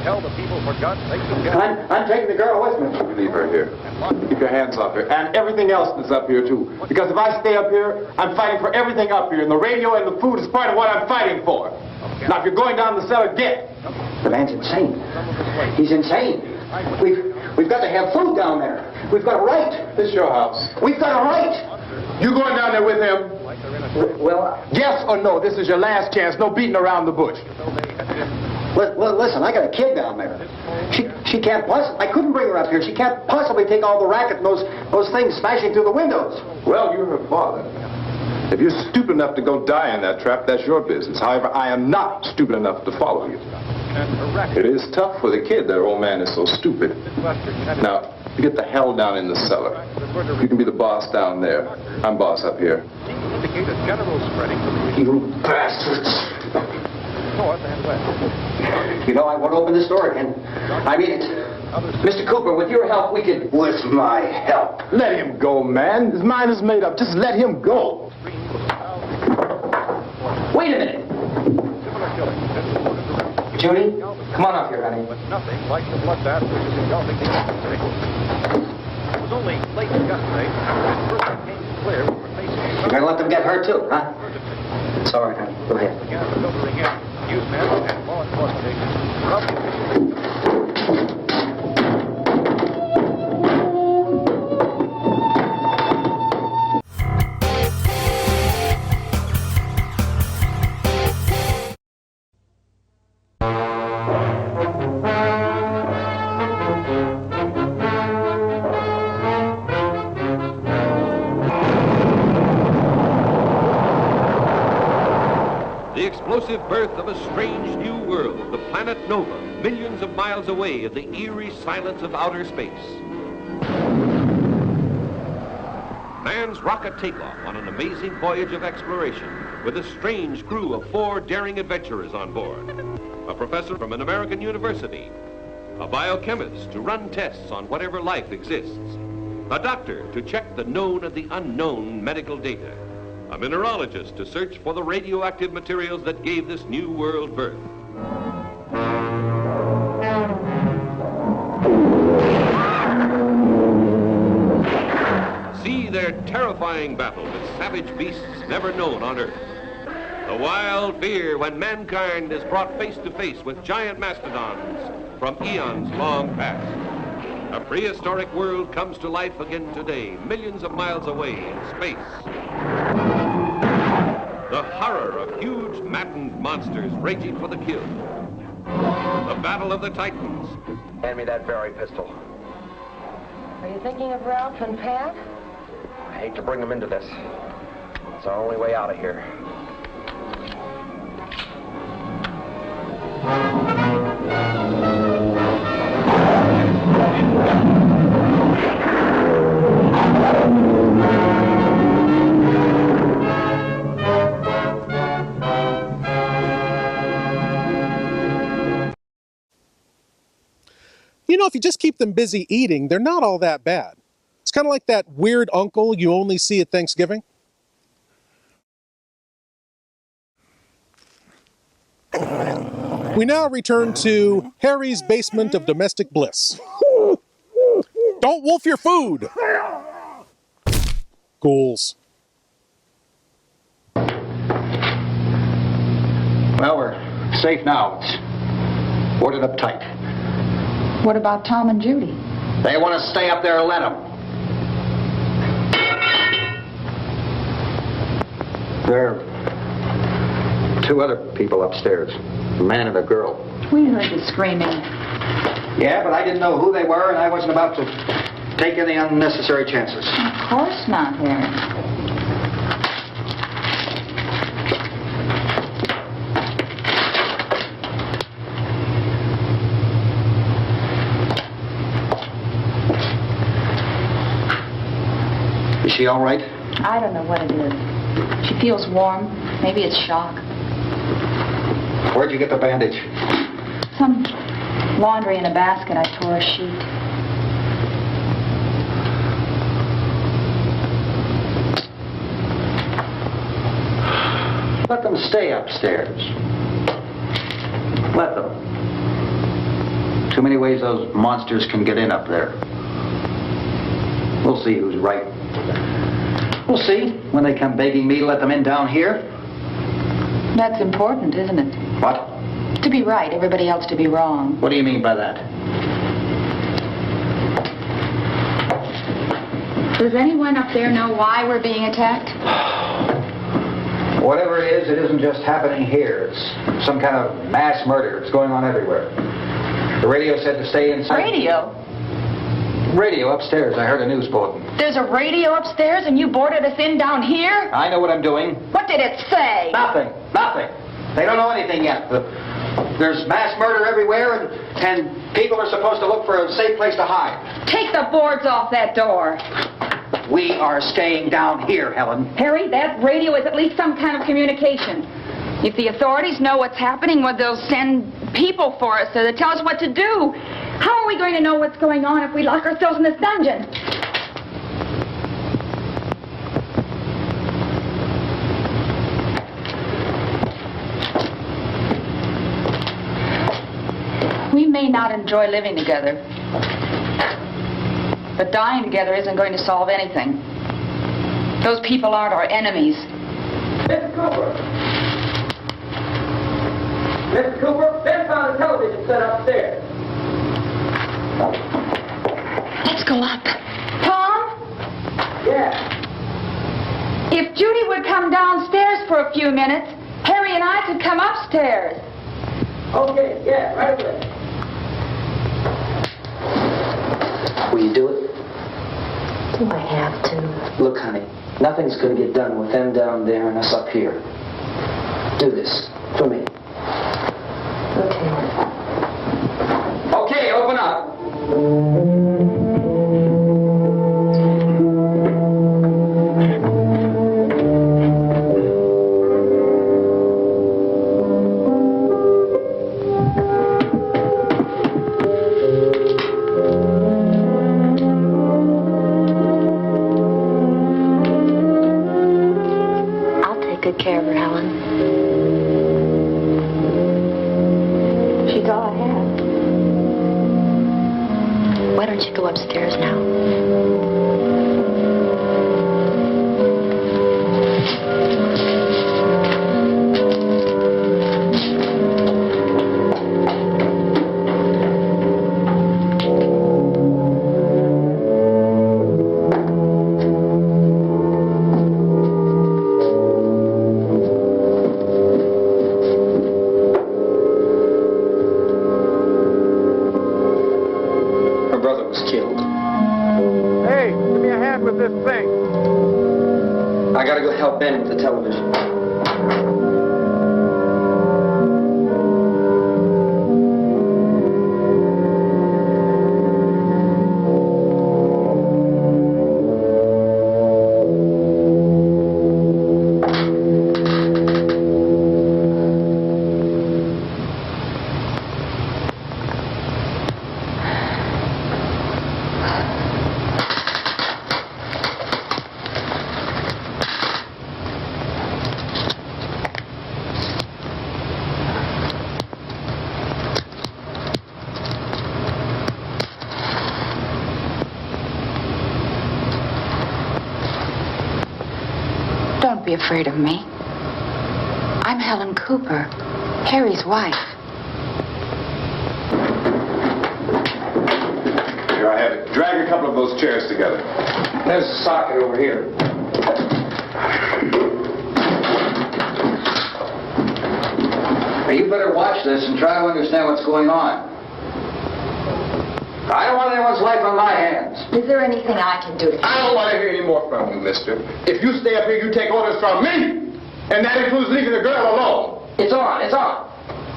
tell the people for God's sake to get I'm taking the girl with me. Leave her here. Keep your hands off her. And everything else that's up here, too. Because if I stay up here, I'm fighting for everything up here. And the radio and the food is part of what I'm fighting for. Now, if you're going down the cellar, get. The man's insane. He's insane. We've got to have food down there. We've got a right. This is your house. We've got a right. You going down there with him? Well, yes or no? This is your last chance. No beating around the bush. Well, listen, I got a kid down there. She can't possibly. I couldn't bring her up here. She can't possibly take all the racket and those things smashing through the windows. Well, you're her father. If you're stupid enough to go die in that trap, that's your business. However, I am not stupid enough to follow you. It is tough for the kid. Their old man is so stupid. Now, you get the hell down in the cellar. You can be the boss down there. I'm boss up here. indicate a general spreading to the You bastards. north and west. You know, I won't open this door again. I mean it. Mr. Cooper, with your help, we could... With my help? Let him go, man. His mind is made up. Just let him go. Wait a minute. Judy, come on up here, honey. But nothing like the bloodbath which is engulfing the United States. It was only late yesterday when it first became clear we were facing... You're going to let them get hurt, too, huh? It's all right, honey. Go ahead. Began filtering in. Newsmen and law enforcement agents. The explosive birth of a strange new world, the planet Nova, millions of miles away in the eerie silence of outer space. Man's rocket takeoff on an amazing voyage of exploration with a strange crew of 4 daring adventurers on board. A professor from an American university, a biochemist to run tests on whatever life exists, a doctor to check the known and the unknown medical data, a mineralogist to search for the radioactive materials that gave this new world birth. See their terrifying battle with savage beasts never known on Earth. The wild fear when mankind is brought face to face with giant mastodons from eons long past. A prehistoric world comes to life again today, millions of miles away in space. The horror of huge, maddened monsters raging for the kill. The battle of the Titans. Hand me that berry pistol. Are you thinking of Ralph and Pat? I hate to bring them into this. It's our only way out of here. You know, if you just keep them busy eating, they're not all that bad. It's kind of like that weird uncle you only see at Thanksgiving. We now return to Harry's basement of domestic bliss. Don't wolf your food! Ghouls. Well, we're safe now. It's boarded up tight. What about Tom and Judy? They want to stay up there, let them. There are 2 other people upstairs, a man and a girl. We heard the screaming. Yeah, but I didn't know who they were, and I wasn't about to take any unnecessary chances. Of course not, Harry. Is she all right? I don't know what it is. She feels warm. Maybe it's shock. Where'd you get the bandage? Some laundry in a basket. I tore a sheet. Let them stay upstairs. Let them. Too many ways those monsters can get in up there. We'll see who's right. We'll see when they come begging me to let them in down here. That's important, isn't it? What? To be right, everybody else to be wrong. What do you mean by that? Does anyone up there know why we're being attacked? Whatever it is, it isn't just happening here. It's some kind of mass murder. It's going on everywhere. The radio said to stay inside. Radio? Radio upstairs. I heard a news bulletin. There's a radio upstairs and you boarded us in down here? I know what I'm doing. What did it say? Nothing. Nothing. They don't know anything yet. There's mass murder everywhere, and people are supposed to look for a safe place to hide. Take the boards off that door. We are staying down here, Helen. Harry, that radio is at least some kind of communication. If the authorities know what's happening, well, they'll send people for us to tell us what to do. How are we going to know what's going on if we lock ourselves in this dungeon? We may not enjoy living together, but dying together isn't going to solve anything. Those people aren't our enemies. Mr. Cooper! Mr. Cooper, Ben found a television set upstairs. Let's go up. Tom? Yeah. If Judy would come downstairs for a few minutes, Harry and I could come upstairs. Okay, yeah, right away. Will you do it? Do I have to? Look, honey, nothing's going to get done with them down there and us up here. Do this for me. Okay. Okay, open up. I'll take good care of her, Helen. She's all I have. Why don't you go upstairs now? Her brother was killed. Hey, give me a hand with this thing. I gotta go help Ben with the television. Don't be afraid of me. I'm Helen Cooper, Harry's wife. Here I have it. Drag a couple of those chairs together. There's a socket over here. Now, you better watch this and try to understand what's going on. I don't want anyone's life on my hands. Is there anything I can do to I don't want to hear any more from you, mister. If you stay up here, you take orders from me. And that includes leaving the girl alone. It's on, it's on.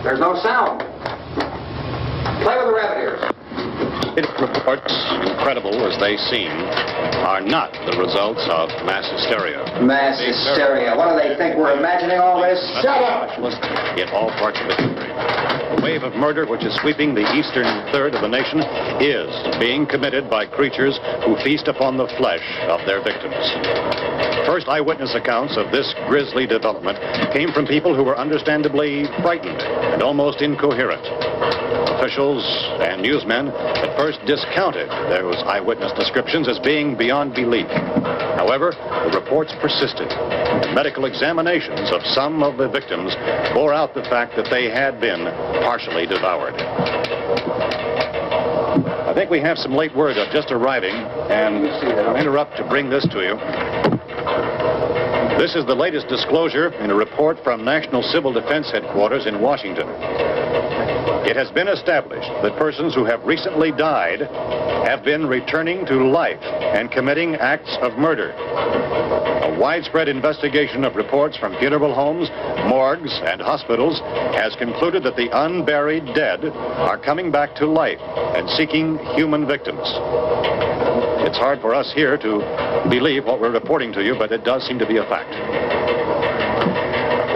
There's no sound. Play with the rabbit ears. Reports, incredible as they seem, are not the results of mass hysteria. Mass hysteria. What do they think? We're imagining all this? Shut up! In all parts of the country. The wave of murder which is sweeping the eastern third of the nation is being committed by creatures who feast upon the flesh of their victims. First eyewitness accounts of this grisly development came from people who were understandably frightened and almost incoherent. Officials and newsmen at first discounted those eyewitness descriptions as being beyond belief. However, the reports persisted. The medical examinations of some of the victims bore out the fact that they had been partially devoured. I think we have some late word just arriving, and I'll interrupt to bring this to you. This is the latest disclosure in a report from National Civil Defense Headquarters in Washington. It has been established that persons who have recently died have been returning to life and committing acts of murder. A widespread investigation of reports from funeral homes, morgues, and hospitals has concluded that the unburied dead are coming back to life and seeking human victims. It's hard for us here to believe what we're reporting to you, but it does seem to be a fact.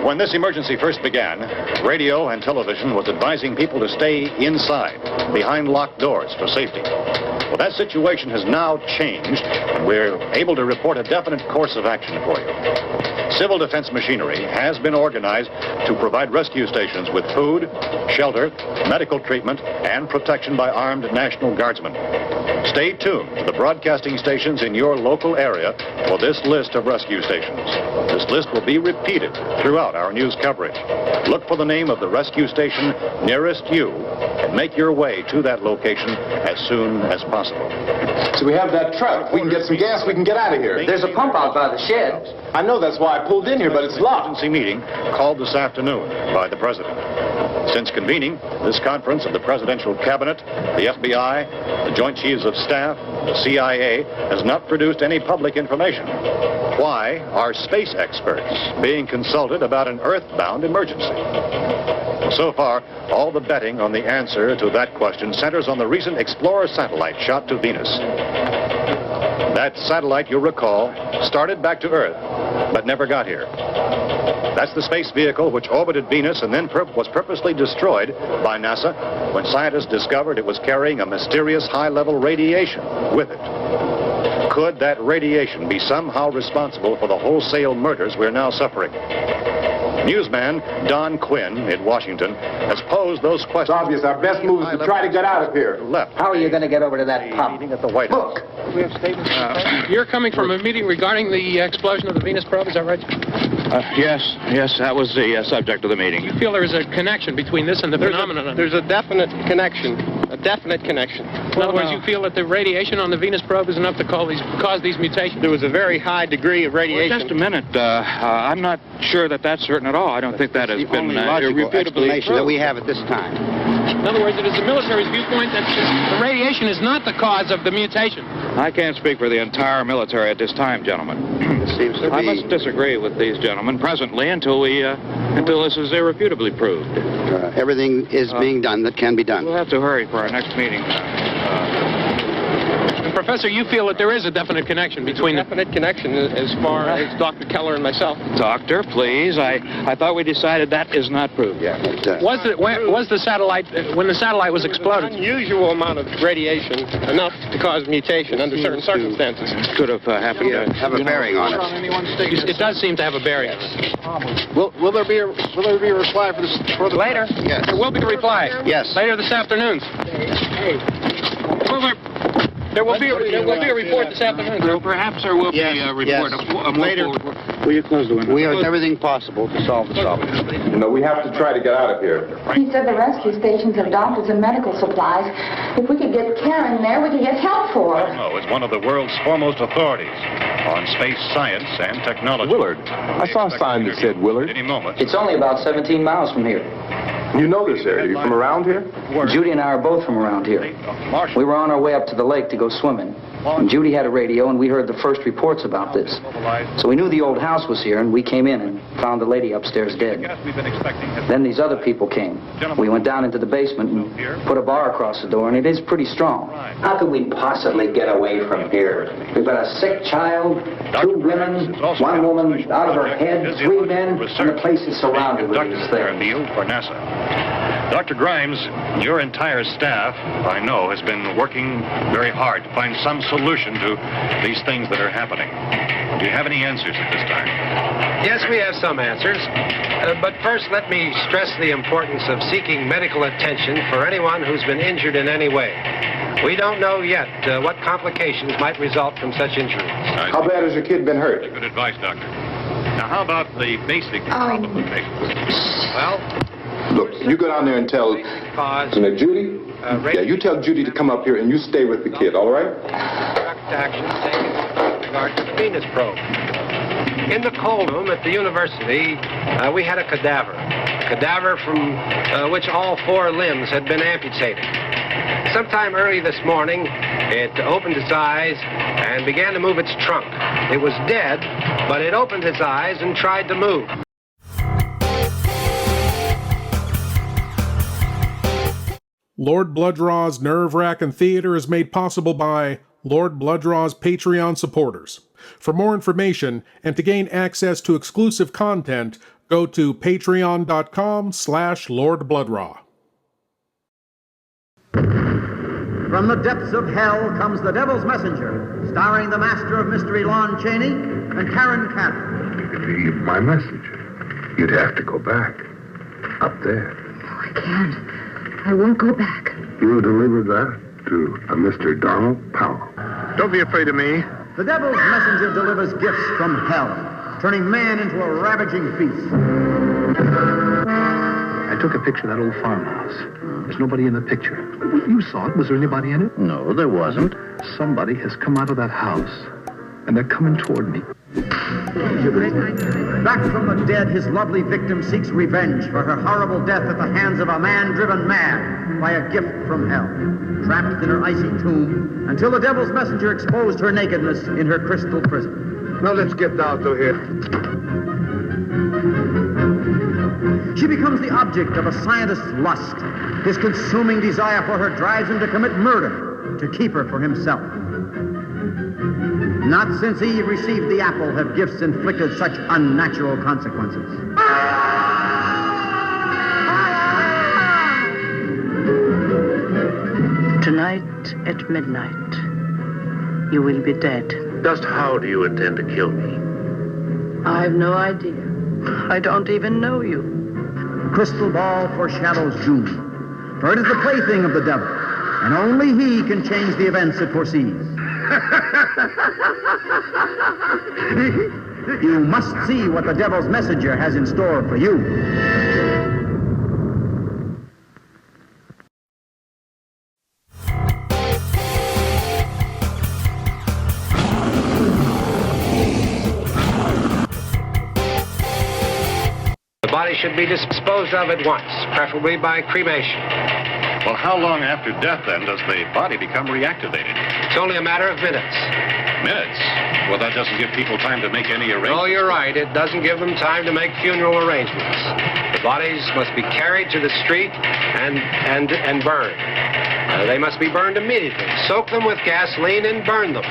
When this emergency first began, radio and television was advising people to stay inside, behind locked doors for safety. Well, that situation has now changed, and we're able to report a definite course of action for you. Civil defense machinery has been organized to provide rescue stations with food, shelter, medical treatment, and protection by armed National Guardsmen. Stay tuned to the broadcasting stations in your local area for this list of rescue stations. This list will be repeated throughout our news coverage. Look for the name of the rescue station nearest you and make your way to that location as soon as possible. So we have that truck. We can get some gas. We can get out of here. There's a pump out by the shed. I know, that's why I pulled in here, but it's locked. Emergency meeting called this afternoon by the President. Since convening this conference of the Presidential Cabinet, the FBI, the Joint Chiefs of Staff, the CIA has not produced any public information. Why are space experts being consulted about an Earth-bound emergency? So far, all the betting on the answer to that question centers on the recent Explorer satellite shot to Venus. That satellite, you'll recall, started back to Earth, but never got here. That's the space vehicle which orbited Venus and then was purposely destroyed by NASA when scientists discovered it was carrying a mysterious high-level radiation with it. Could that radiation be somehow responsible for the wholesale murders we're now suffering? Newsman Don Quinn in Washington has posed those questions. It's obvious our best move is to try to get out of here. How are you going to get over to that pump? At the White House. Look. We have statements. You're coming from a meeting regarding the explosion of the Venus probe, is that right? Yes, that was the subject of the meeting. You feel there is a connection between this and the phenomenon? There's a definite connection. In other words, you feel that the radiation on the Venus probe is enough to cause these mutations? There was a very high degree of radiation. Well, just a minute. I'm not sure that that's certain at all. I don't think that has been irrefutably explanation that we have at this time. In other words, it is the military's viewpoint that the radiation is not the cause of the mutation. I can't speak for the entire military at this time, gentlemen. I must disagree with these gentlemen presently until this is irrefutably proved. Everything is being done that can be done. We'll have to hurry for our next meeting. Professor, you feel that there is a definite connection between a definite connection as far as Dr. Keller and myself. Doctor, please. I thought we decided that is not proved yet. Was the satellite, when the satellite was exploded? An unusual amount of radiation, enough to cause mutation under certain circumstances. Could have happened to have a bearing on it. It does seem to have a bearing on it. Will there be a reply for the later? Yes. There will be a reply. Yes. Later this afternoon. There will be a report this afternoon. Well, perhaps there will be a report. Later. Will you close the window? We have everything possible to solve the problem. You know, we have to try to get out of here. He said the rescue stations have doctors and medical supplies. If we could get care in there, we could get help for her. No, it's one of the world's foremost authorities on space science and technology. Willard. I saw a sign that said Willard. Any moment. It's only about 17 miles from here. You know this area. You from around here? Judy and I are both from around here. We were on our way up to the lake to go swimming. And Judy had a radio, and we heard the first reports about this. So we knew the old house was here, and we came in and found the lady upstairs dead. Then these other people came. We went down into the basement and put a bar across the door, and it is pretty strong. How could we possibly get away from here? We've got a sick child, 2 women, 1 woman out of her head, 3 men, and the place is surrounded with these things. For NASA. Dr. Grimes, your entire staff, I know, has been working very hard to find some solution to these things that are happening. Do you have any answers at this time? Yes, we have some answers. But first, let me stress the importance of seeking medical attention for anyone who's been injured in any way. We don't know yet what complications might result from such injuries. How bad has your kid been hurt? Good advice, Doctor. Now, how about the basic complications? Well, look, you go down there and tell Judy. Yeah, you tell Judy to come up here and you stay with the kid, all right? Direct action taken with regard to the Venus probe. In the cold room at the university, we had a cadaver from which all 4 limbs had been amputated. Sometime early this morning, it opened its eyes and began to move its trunk. It was dead, but it opened its eyes and tried to move. Lord Blood-Rah's nerve-wracking theater is made possible by Lord Blood-Rah's Patreon supporters. For more information and to gain access to exclusive content, go to patreon.com/Lord Blood-Rah. From the depths of hell comes The Devil's Messenger, starring the master of mystery Lon Chaney and Karen Carroll. To be my messenger, you'd have to go back. Up there. I can't. I won't go back. You'll deliver that to a Mr. Donald Powell. Don't be afraid of me. The Devil's Messenger delivers gifts from hell, turning man into a ravaging beast. I took a picture of that old farmhouse. There's nobody in the picture. You saw it. Was there anybody in it? No, there wasn't. Somebody has come out of that house, and they're coming toward me. Back from the dead, his lovely victim seeks revenge for her horrible death at the hands of a man driven mad by a gift from hell. Trapped in her icy tomb until the Devil's Messenger exposed her nakedness in her crystal prison. Now let's get down to here. She becomes the object of a scientist's lust. His consuming desire for her drives him to commit murder to keep her for himself. Not since Eve received the apple have gifts inflicted such unnatural consequences. Tonight at midnight, you will be dead. Just how do you intend to kill me? I have no idea. I don't even know you. Crystal ball foreshadows doom, for it is the plaything of the devil, and only he can change the events it foresees. You must see what the Devil's Messenger has in store for you. The body should be disposed of at once, preferably by cremation. Well, how long after death, then, does the body become reactivated? It's only a matter of minutes. Minutes? Well, that doesn't give people time to make any arrangements. Oh, you're right. It doesn't give them time to make funeral arrangements. The bodies must be carried to the street and burned. They must be burned immediately. Soak them with gasoline and burn them.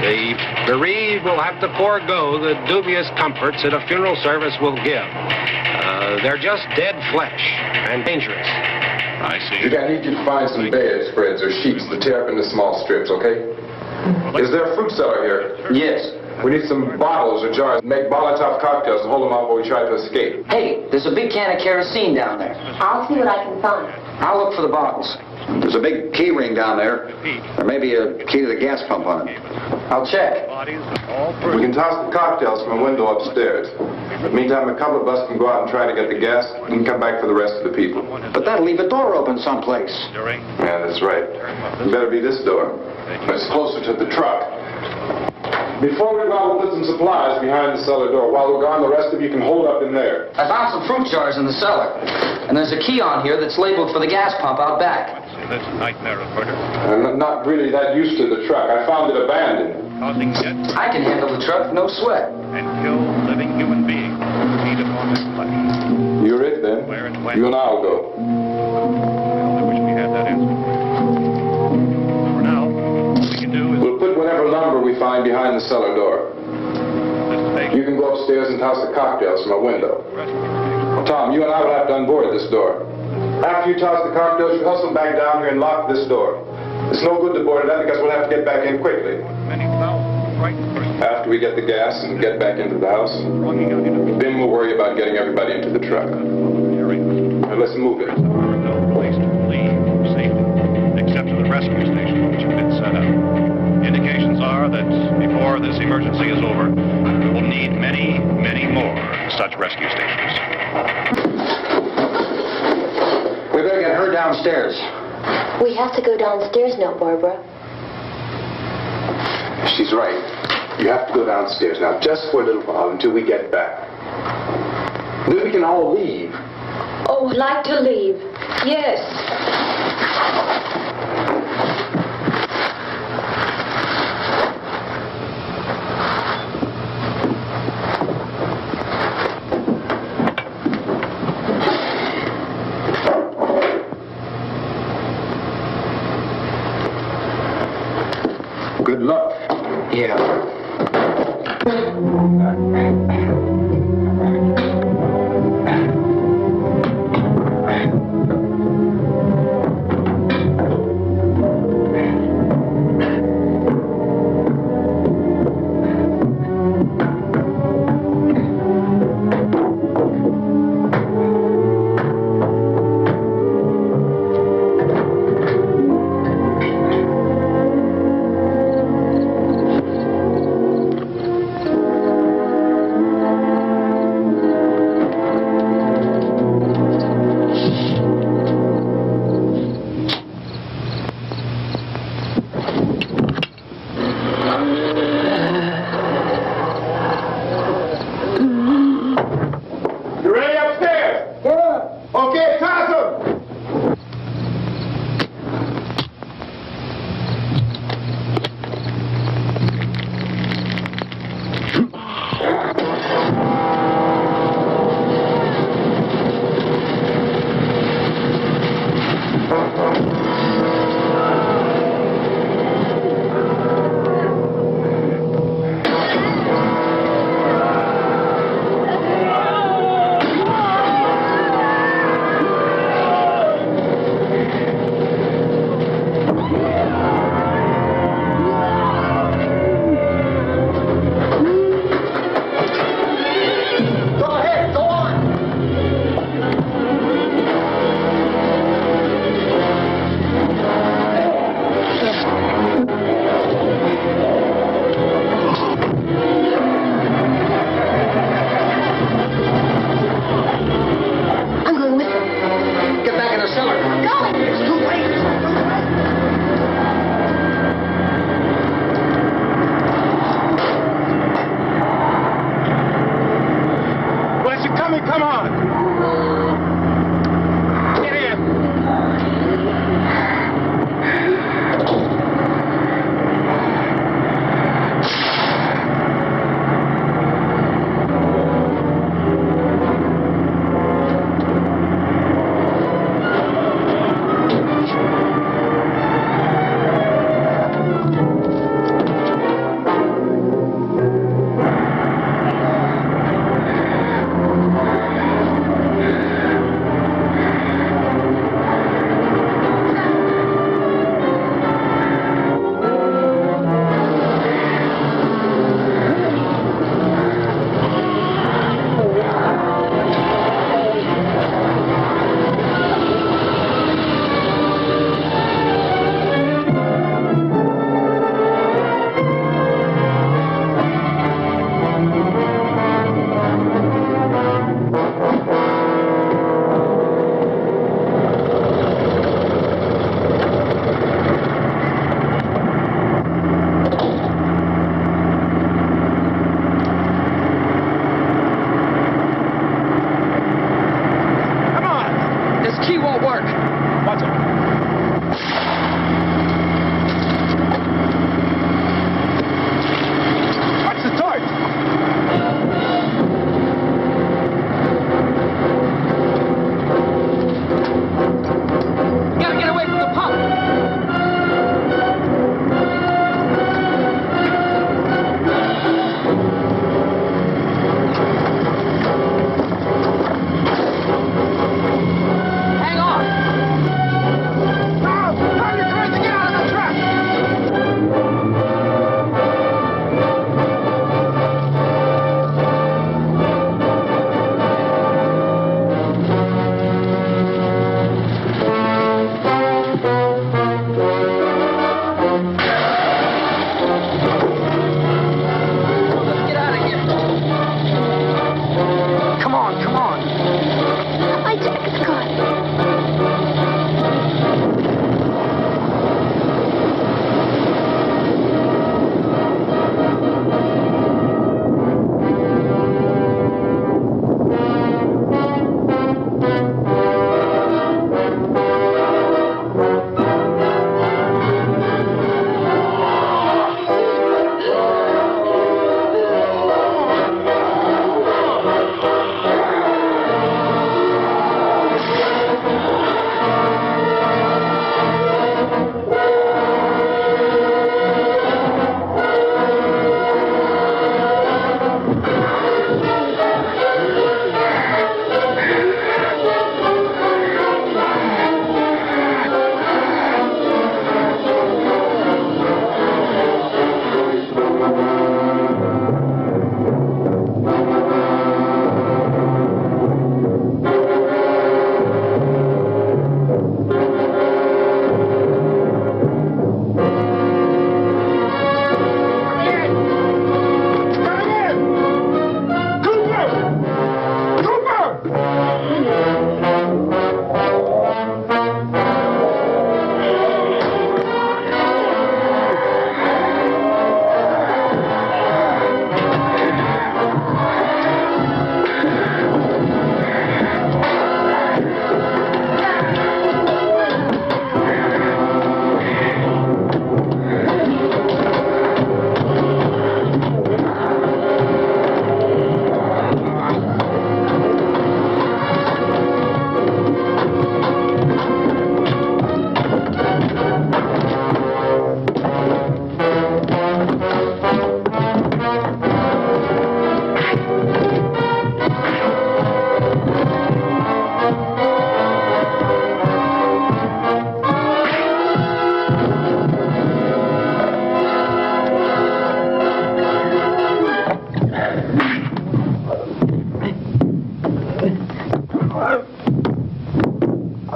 The bereaved will have to forego the dubious comforts that a funeral service will give. They're just dead flesh and dangerous. I see. I need you to find some bedspreads or sheets to tear up into small strips, okay? Is there a fruit cellar here? Yes. We need some bottles or jars. Make Molotov cocktails and hold them out while we try to escape. Hey, there's a big can of kerosene down there. I'll see what I can find. I'll look for the bottles. There's a big key ring down there. There may be a key to the gas pump on it. I'll check. We can toss the cocktails from a window upstairs. But meantime, a couple of us can go out and try to get the gas and come back for the rest of the people. But that'll leave a door open someplace. Yeah, that's right. It better be this door. It's closer to the truck. Before we go, we'll put some supplies behind the cellar door. While we're gone, the rest of you can hold up in there. I found some fruit jars in the cellar. And there's a key on here that's labeled for the gas pump out back. in this nightmare of murder. I'm not really that used to the truck. I found it abandoned. Causing death. I can handle the truck, no sweat. And kill living human beings to feed upon their flesh. You're it then. Where and when? You and I'll go. Well, I wish we had that answer. For now, what we can do is... We'll put whatever lumber we find behind the cellar door. You can go upstairs and toss the cocktails from a window. Tom, you and I will have to unboard this door. After you toss the cocktails, you hustle back down here and lock this door. It's no good to board it up because we'll have to get back in quickly. After we get the gas and get back into the house, then we'll worry about getting everybody into the truck. Now let's move it. No place to leave safely, except to the rescue station which has been set up. Indications are that before this emergency is over, we will need many, many more such rescue stations. We better get her downstairs. We have to go downstairs now, Barbara. She's right. You have to go downstairs now, just for a little while until we get back. Then we can all leave. Oh, I'd like to leave. Yes. Good luck. Yeah.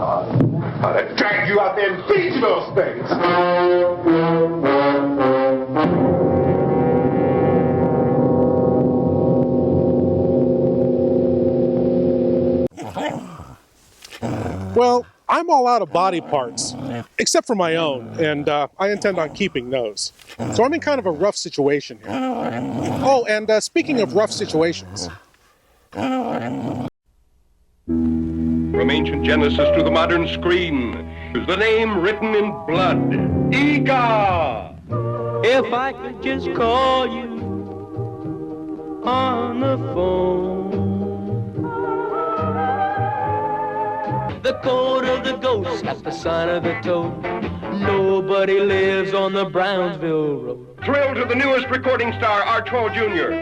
I'd drag you out there and feed you those things. Well, I'm all out of body parts, except for my own, and I intend on keeping those. So I'm in kind of a rough situation here. Oh, and speaking of rough situations. From ancient Genesis to the modern screen, is the name written in blood. Ega! If I could just call you on the phone. The code of the ghost, that's the sign of the toad. Nobody lives on the Brownsville Road. Thrill to the newest recording star, Archibald Jr.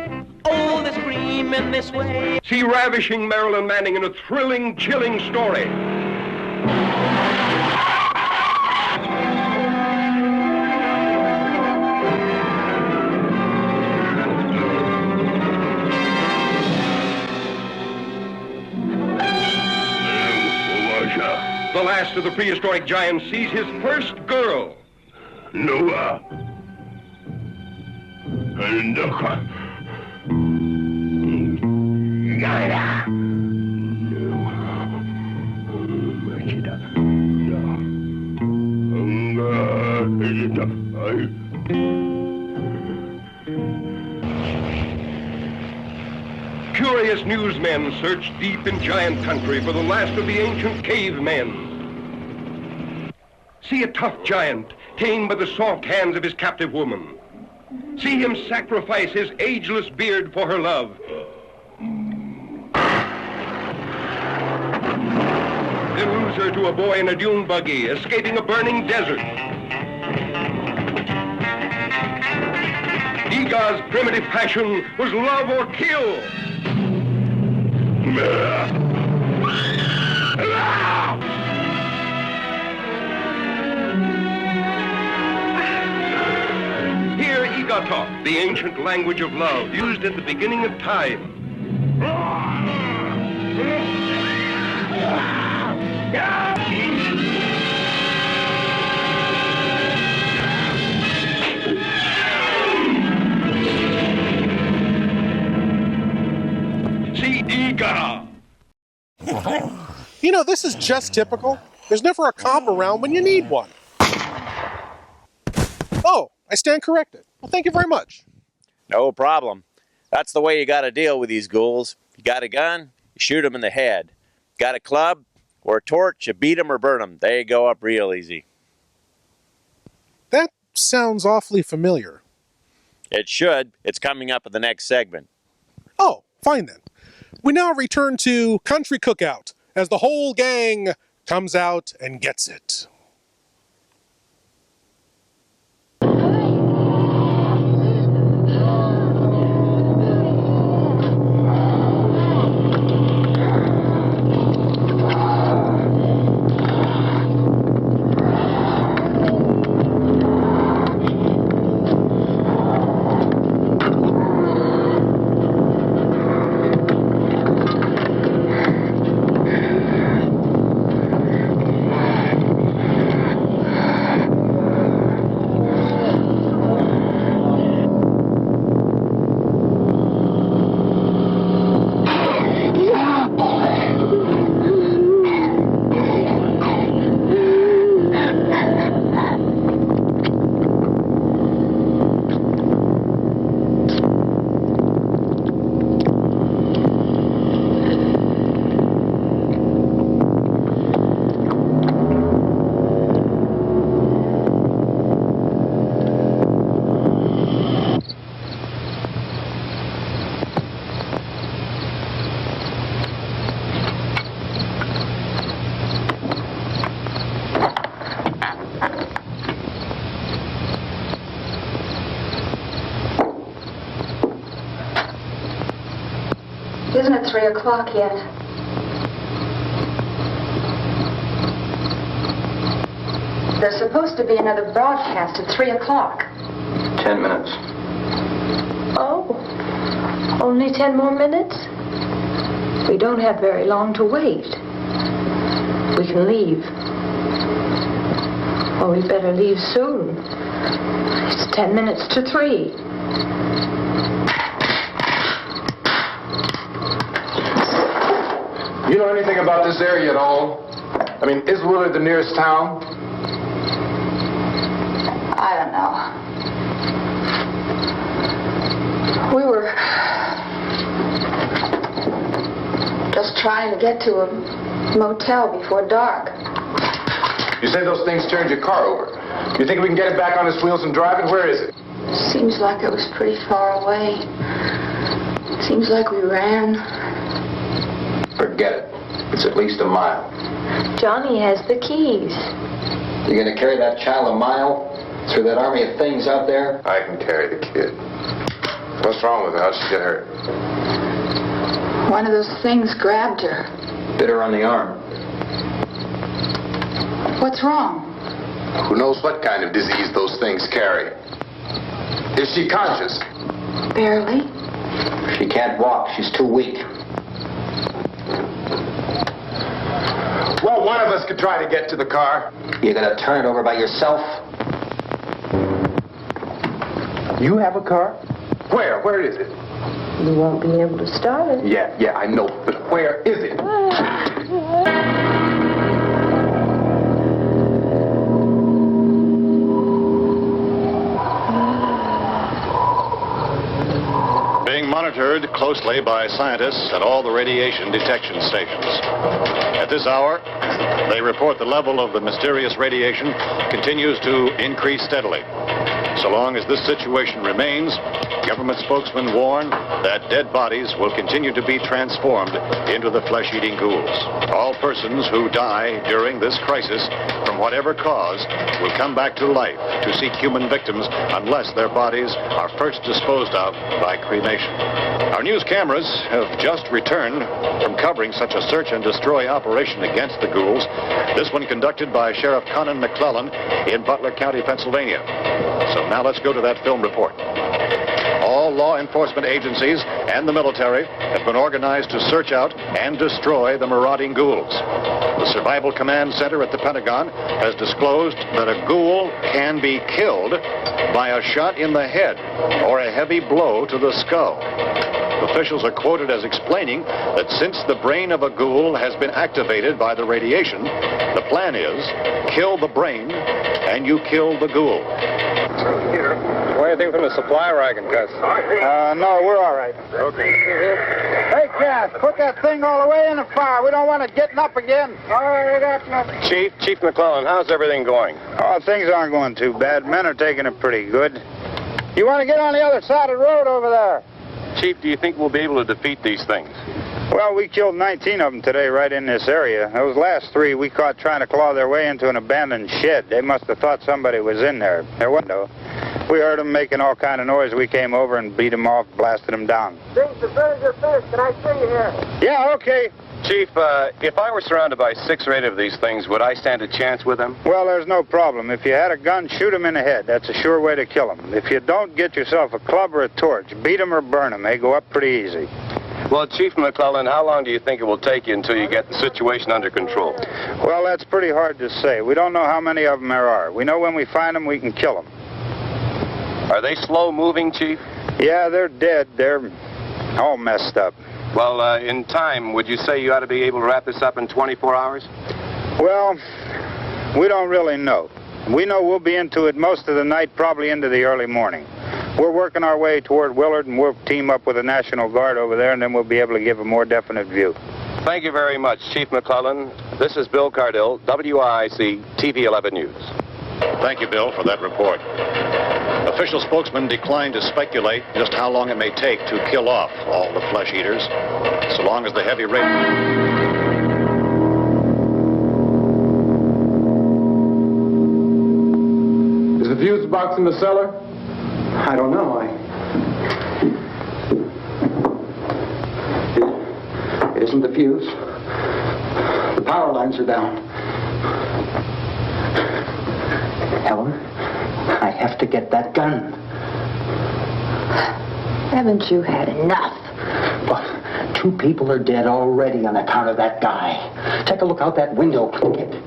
Oh, they're screaming this way. See ravishing Marilyn Manning in a thrilling, chilling story. The last of the prehistoric giants sees his first girl. Noah. And Curious newsmen search deep in giant country for the last of the ancient cavemen. See a tough giant tamed by the soft hands of his captive woman. See him sacrifice his ageless beard for her love. Then lose her to a boy in a dune buggy, escaping a burning desert. Ega's primitive passion was love or kill. Hear Ega talk, the ancient language of love, used at the beginning of time. See Ega! You know, this is just typical. There's never a cop around when you need one. Oh, I stand corrected. Well, thank you very much. No problem. That's the way you got to deal with these ghouls. You got a gun, you shoot them in the head. Got a club or a torch, you beat them or burn them. They go up real easy. That sounds awfully familiar. It should. It's coming up in the next segment. Oh, fine then. We now return to Country Cookout as the whole gang comes out and gets it. Isn't it 3 o'clock yet? There's supposed to be another broadcast at 3 o'clock. 10 minutes. Oh, only 10 more minutes? We don't have very long to wait. we can leave. Well, we better leave soon. It's 10 minutes to 3. You know anything about this area at all? I mean, is Willard the nearest town? I don't know. We were just trying to get to a motel before dark. You say those things turned your car over. You think we can get it back on its wheels and drive it? Where is it? Seems like it was pretty far away. Seems like we ran. Forget it. It's at least a mile. Johnny has the keys. You're going to carry that child a mile through that army of things out there? I can carry the kid. What's wrong with her? How'd she get hurt? One of those things grabbed her. Bit her on the arm. What's wrong? Who knows what kind of disease those things carry? Is she conscious? Barely. She can't walk. She's too weak. Well, one of us could try to get to the car. You're going to turn it over by yourself? You have a car? Where? Where is it? You won't be able to start it. Yeah, I know. But where is it? Monitored closely by scientists at all the radiation detection stations. At this hour, they report the level of the mysterious radiation continues to increase steadily. So long as this situation remains, government spokesmen warn that dead bodies will continue to be transformed into the flesh-eating ghouls. All persons who die during this crisis, from whatever cause, will come back to life to seek human victims unless their bodies are first disposed of by cremation. Our news cameras have just returned from covering such a search and destroy operation against the ghouls, this one conducted by Sheriff Conan McClellan in Butler County, Pennsylvania. So now let's go to that film report. All law enforcement agencies and the military have been organized to search out and destroy the marauding ghouls. The Survival Command Center at the Pentagon has disclosed that a ghoul can be killed by a shot in the head or a heavy blow to the skull. Officials are quoted as explaining that since the brain of a ghoul has been activated by the radiation, the plan is kill the brain and you kill the ghoul. What do you think from the supply wagon, Gus? No, we're all right. Okay. Hey, Cass, put that thing all the way in the fire. We don't want it getting up again. All right, we got nothing. Chief McClellan, how's everything going? Oh, things aren't going too bad. Men are taking it pretty good. You want to get on the other side of the road over there? Chief, do you think we'll be able to defeat these things? Well, we killed 19 of them today right in this area. Those last 3 we caught trying to claw their way into an abandoned shed. They must have thought somebody was in there. Their window. We heard them making all kind of noise. We came over and beat them off, blasted them down. Things are better your fish. Can I see you here? Yeah, okay. Chief, if I were surrounded by 6 or 8 of these things, would I stand a chance with them? Well, there's no problem. If you had a gun, shoot them in the head. That's a sure way to kill them. If you don't, get yourself a club or a torch. Beat them or burn them. They go up pretty easy. Well, Chief McClellan, how long do you think it will take you until you get the situation under control? Well, that's pretty hard to say. We don't know how many of them there are. We know when we find them, we can kill them. Are they slow-moving, Chief? Yeah, they're dead. They're all messed up. Well, in time, would you say you ought to be able to wrap this up in 24 hours? Well, we don't really know. We know we'll be into it most of the night, probably into the early morning. We're working our way toward Willard, and we'll team up with the National Guard over there, and then we'll be able to give a more definite view. Thank you very much, Chief McClellan. This is Bill Cardill, WIC TV 11 News. Thank you, Bill, for that report. Official spokesman declined to speculate just how long it may take to kill off all the flesh eaters, so long as the heavy rain... Is the fuse box in the cellar? I don't know. It isn't the fuse. The power lines are down. Helen, I have to get that gun. Haven't you had enough? Well, 2 2 people are dead already on account of that guy. Take a look out that window, Clinkett.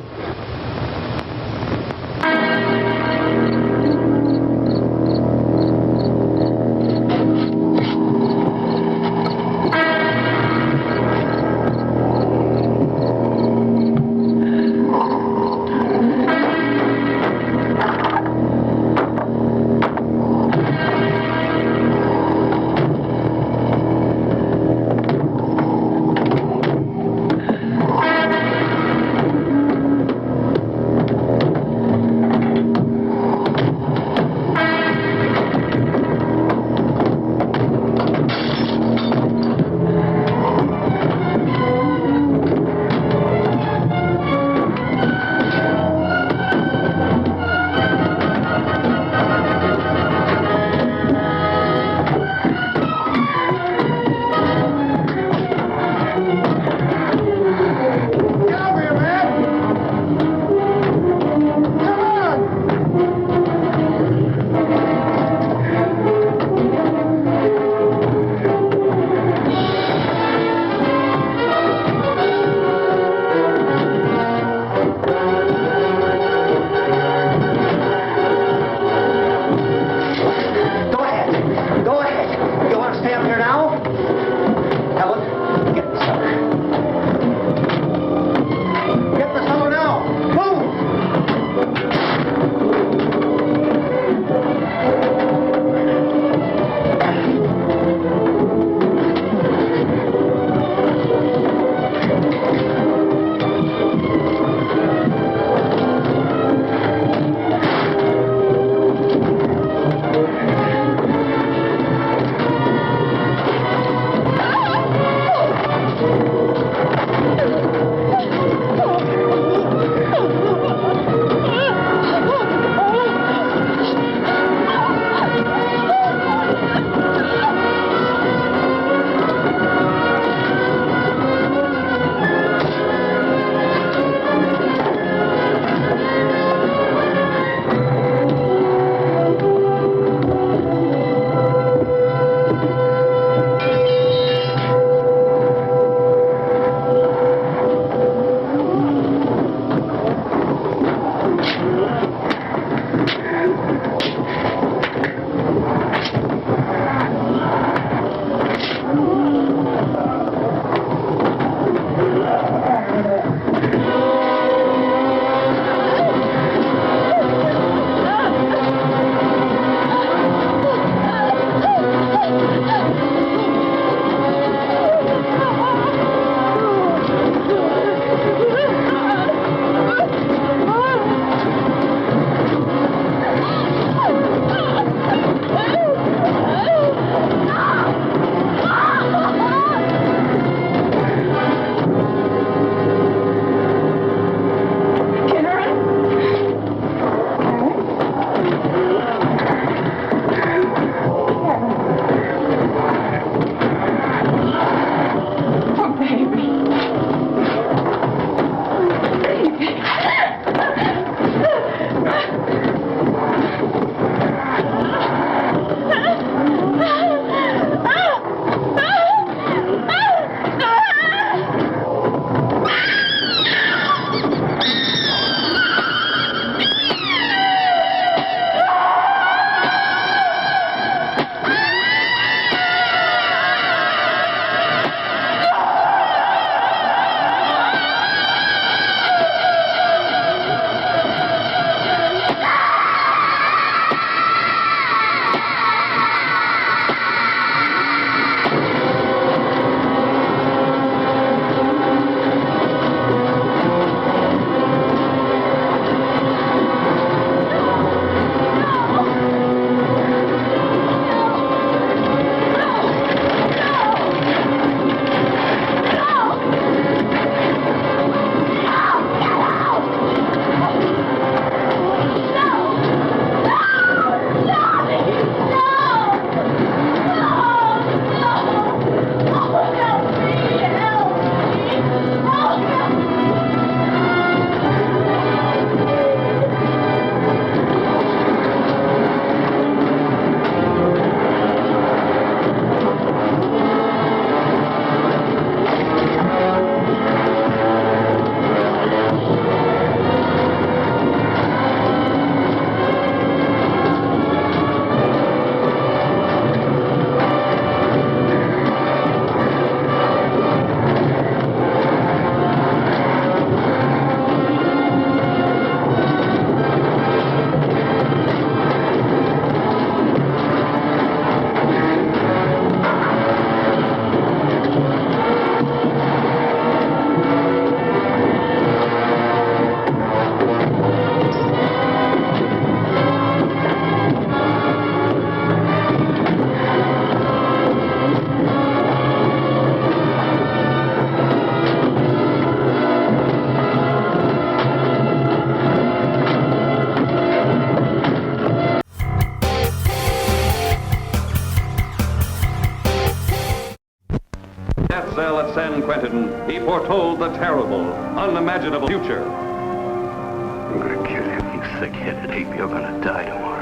San Quentin, he foretold the terrible, unimaginable future. I'm gonna kill you, you thick-headed ape. You're gonna die tomorrow.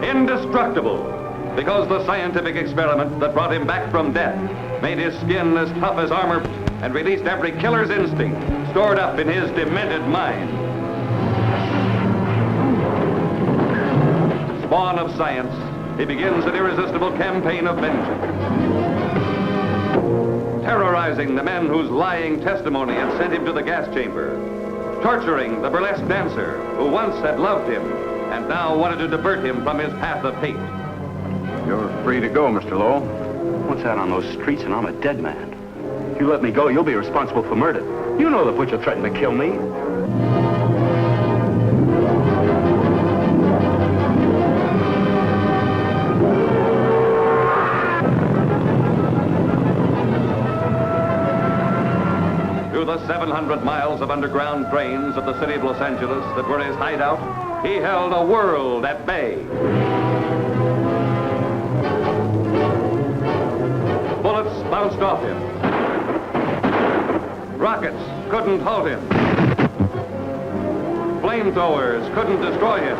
Indestructible, because the scientific experiment that brought him back from death made his skin as tough as armor and released every killer's instinct stored up in his demented mind. Spawn of science, he begins an irresistible campaign of vengeance, terrorizing the men whose lying testimony had sent him to the gas chamber, torturing the burlesque dancer who once had loved him and now wanted to divert him from his path of hate. You're free to go, Mr. Lowell. What's that on those streets and I'm a dead man? If you let me go, you'll be responsible for murder. You know the butcher threatened to kill me. Through the 700 miles of underground drains of the city of Los Angeles that were his hideout, he held a world at bay. Bullets bounced off him. Rockets couldn't halt him. Flamethrowers couldn't destroy him.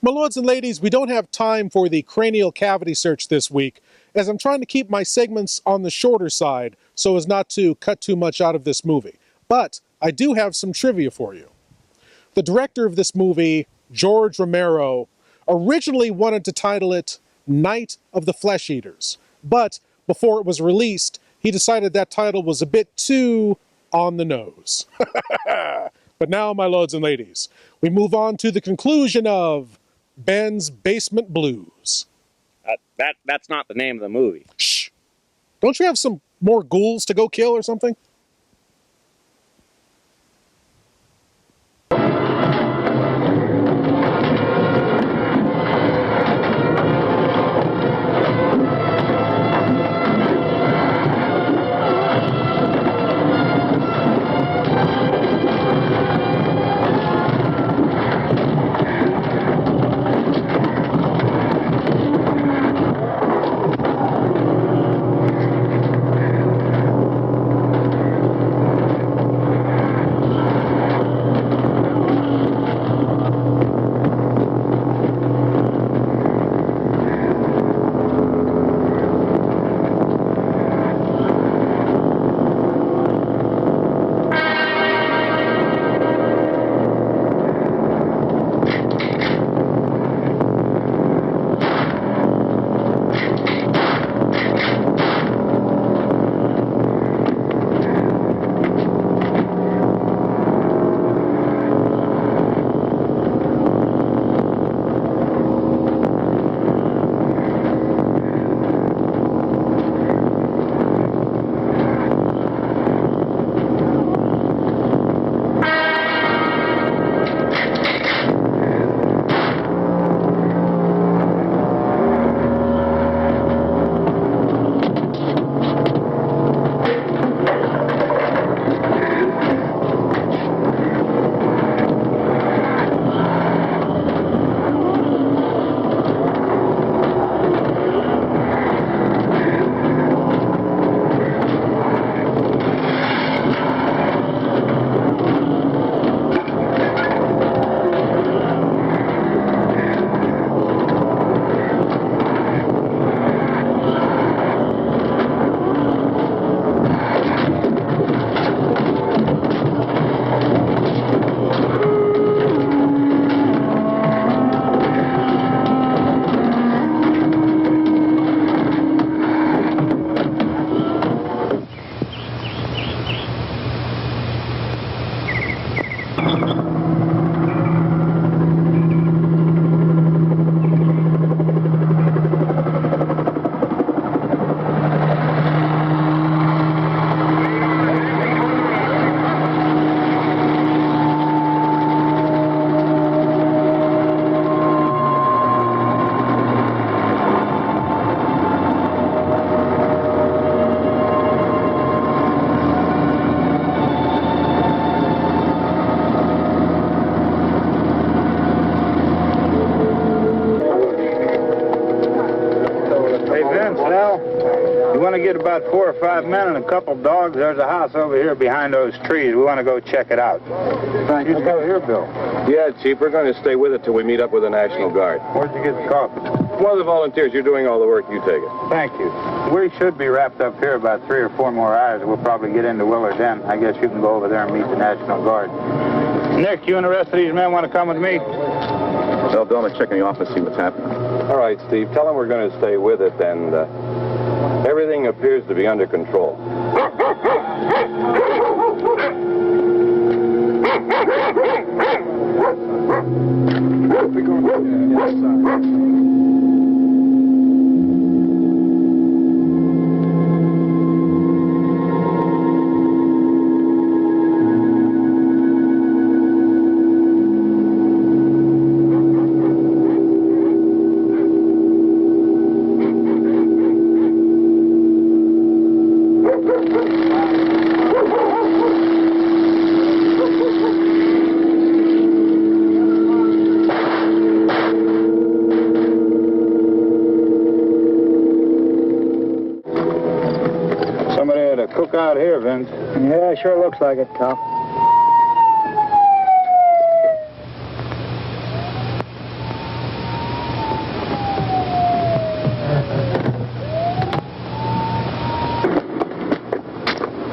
My lords and ladies, we don't have time for the cranial cavity search this week, as I'm trying to keep my segments on the shorter side so as not to cut too much out of this movie. But I do have some trivia for you. The director of this movie, George Romero, originally wanted to title it Night of the Flesh Eaters, but before it was released, he decided that title was a bit too on the nose. But now, my lords and ladies, we move on to the conclusion of Ben's Basement Blues. That's not the name of the movie. Shh! Don't you have some more ghouls to go kill or something? only get about 4 or 5 men and a couple dogs, there's a house over here behind those trees. We want to go check it out. Thank you. Go here, Bill. Yeah, Chief, we're going to stay with it till we meet up with the National Guard. Where'd you get the coffee? One of the volunteers, you're doing all the work, you take it. Thank you. We should be wrapped up here about 3 or 4 more hours. We'll probably get into Willard then. I guess you can go over there and meet the National Guard. Nick, you and the rest of these men want to come with me? Well, Bill, I'm checking the office, see what's happening. All right, Steve, tell them we're going to stay with it, and everything appears to be under control. Out here, Vince. Yeah, sure looks like it, Cop.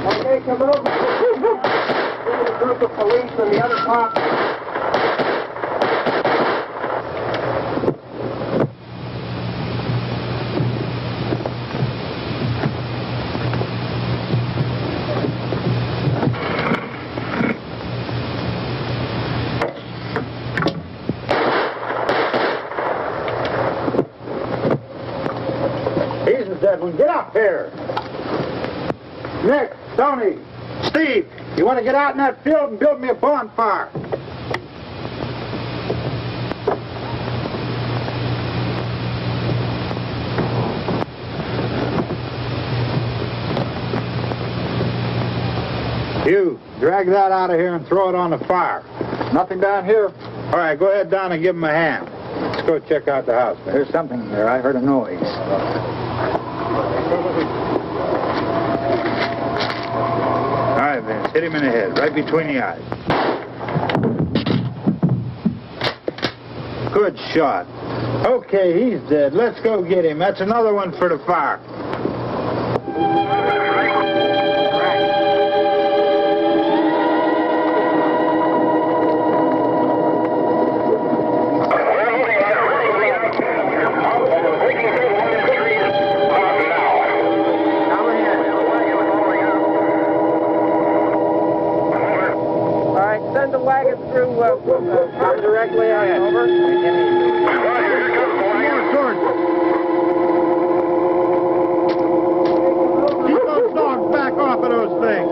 Okay, come over. There's a group of police and the other cops. Get up here. Nick, Tony, Steve, you want to get out in that field and build me a bonfire? You, drag that out of here and throw it on the fire. Nothing down here? All right, go ahead down and give him a hand. Let's go check out the house. There's something there. I heard a noise. All right, Vince, hit him in the head, right between the eyes. Good shot. Okay, he's dead. Let's go get him. That's another one for the fire. Come directly on over. Keep those dogs back off of those things.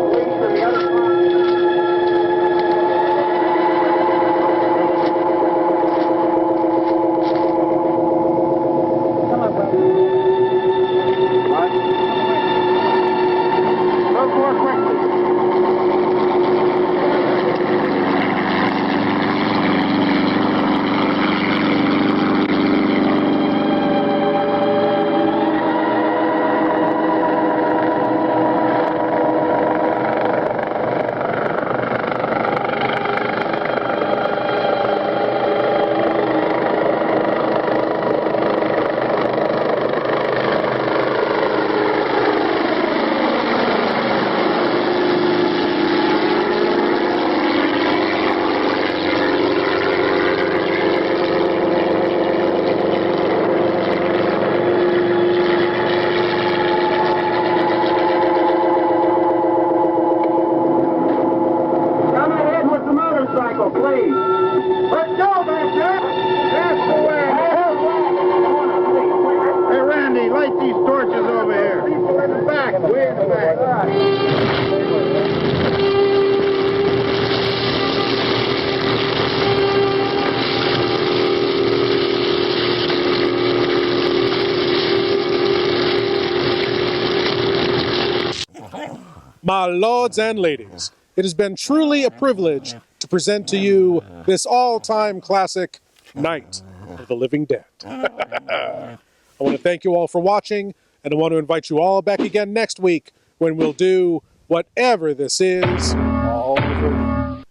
My lords and ladies, it has been truly a privilege to present to you this all-time classic, Night of the Living Dead. I want to thank you all for watching. And I want to invite you all back again next week when we'll do whatever this is all over again.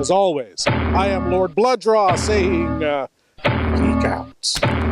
As always, I am Lord Blood-Rah saying, geek out.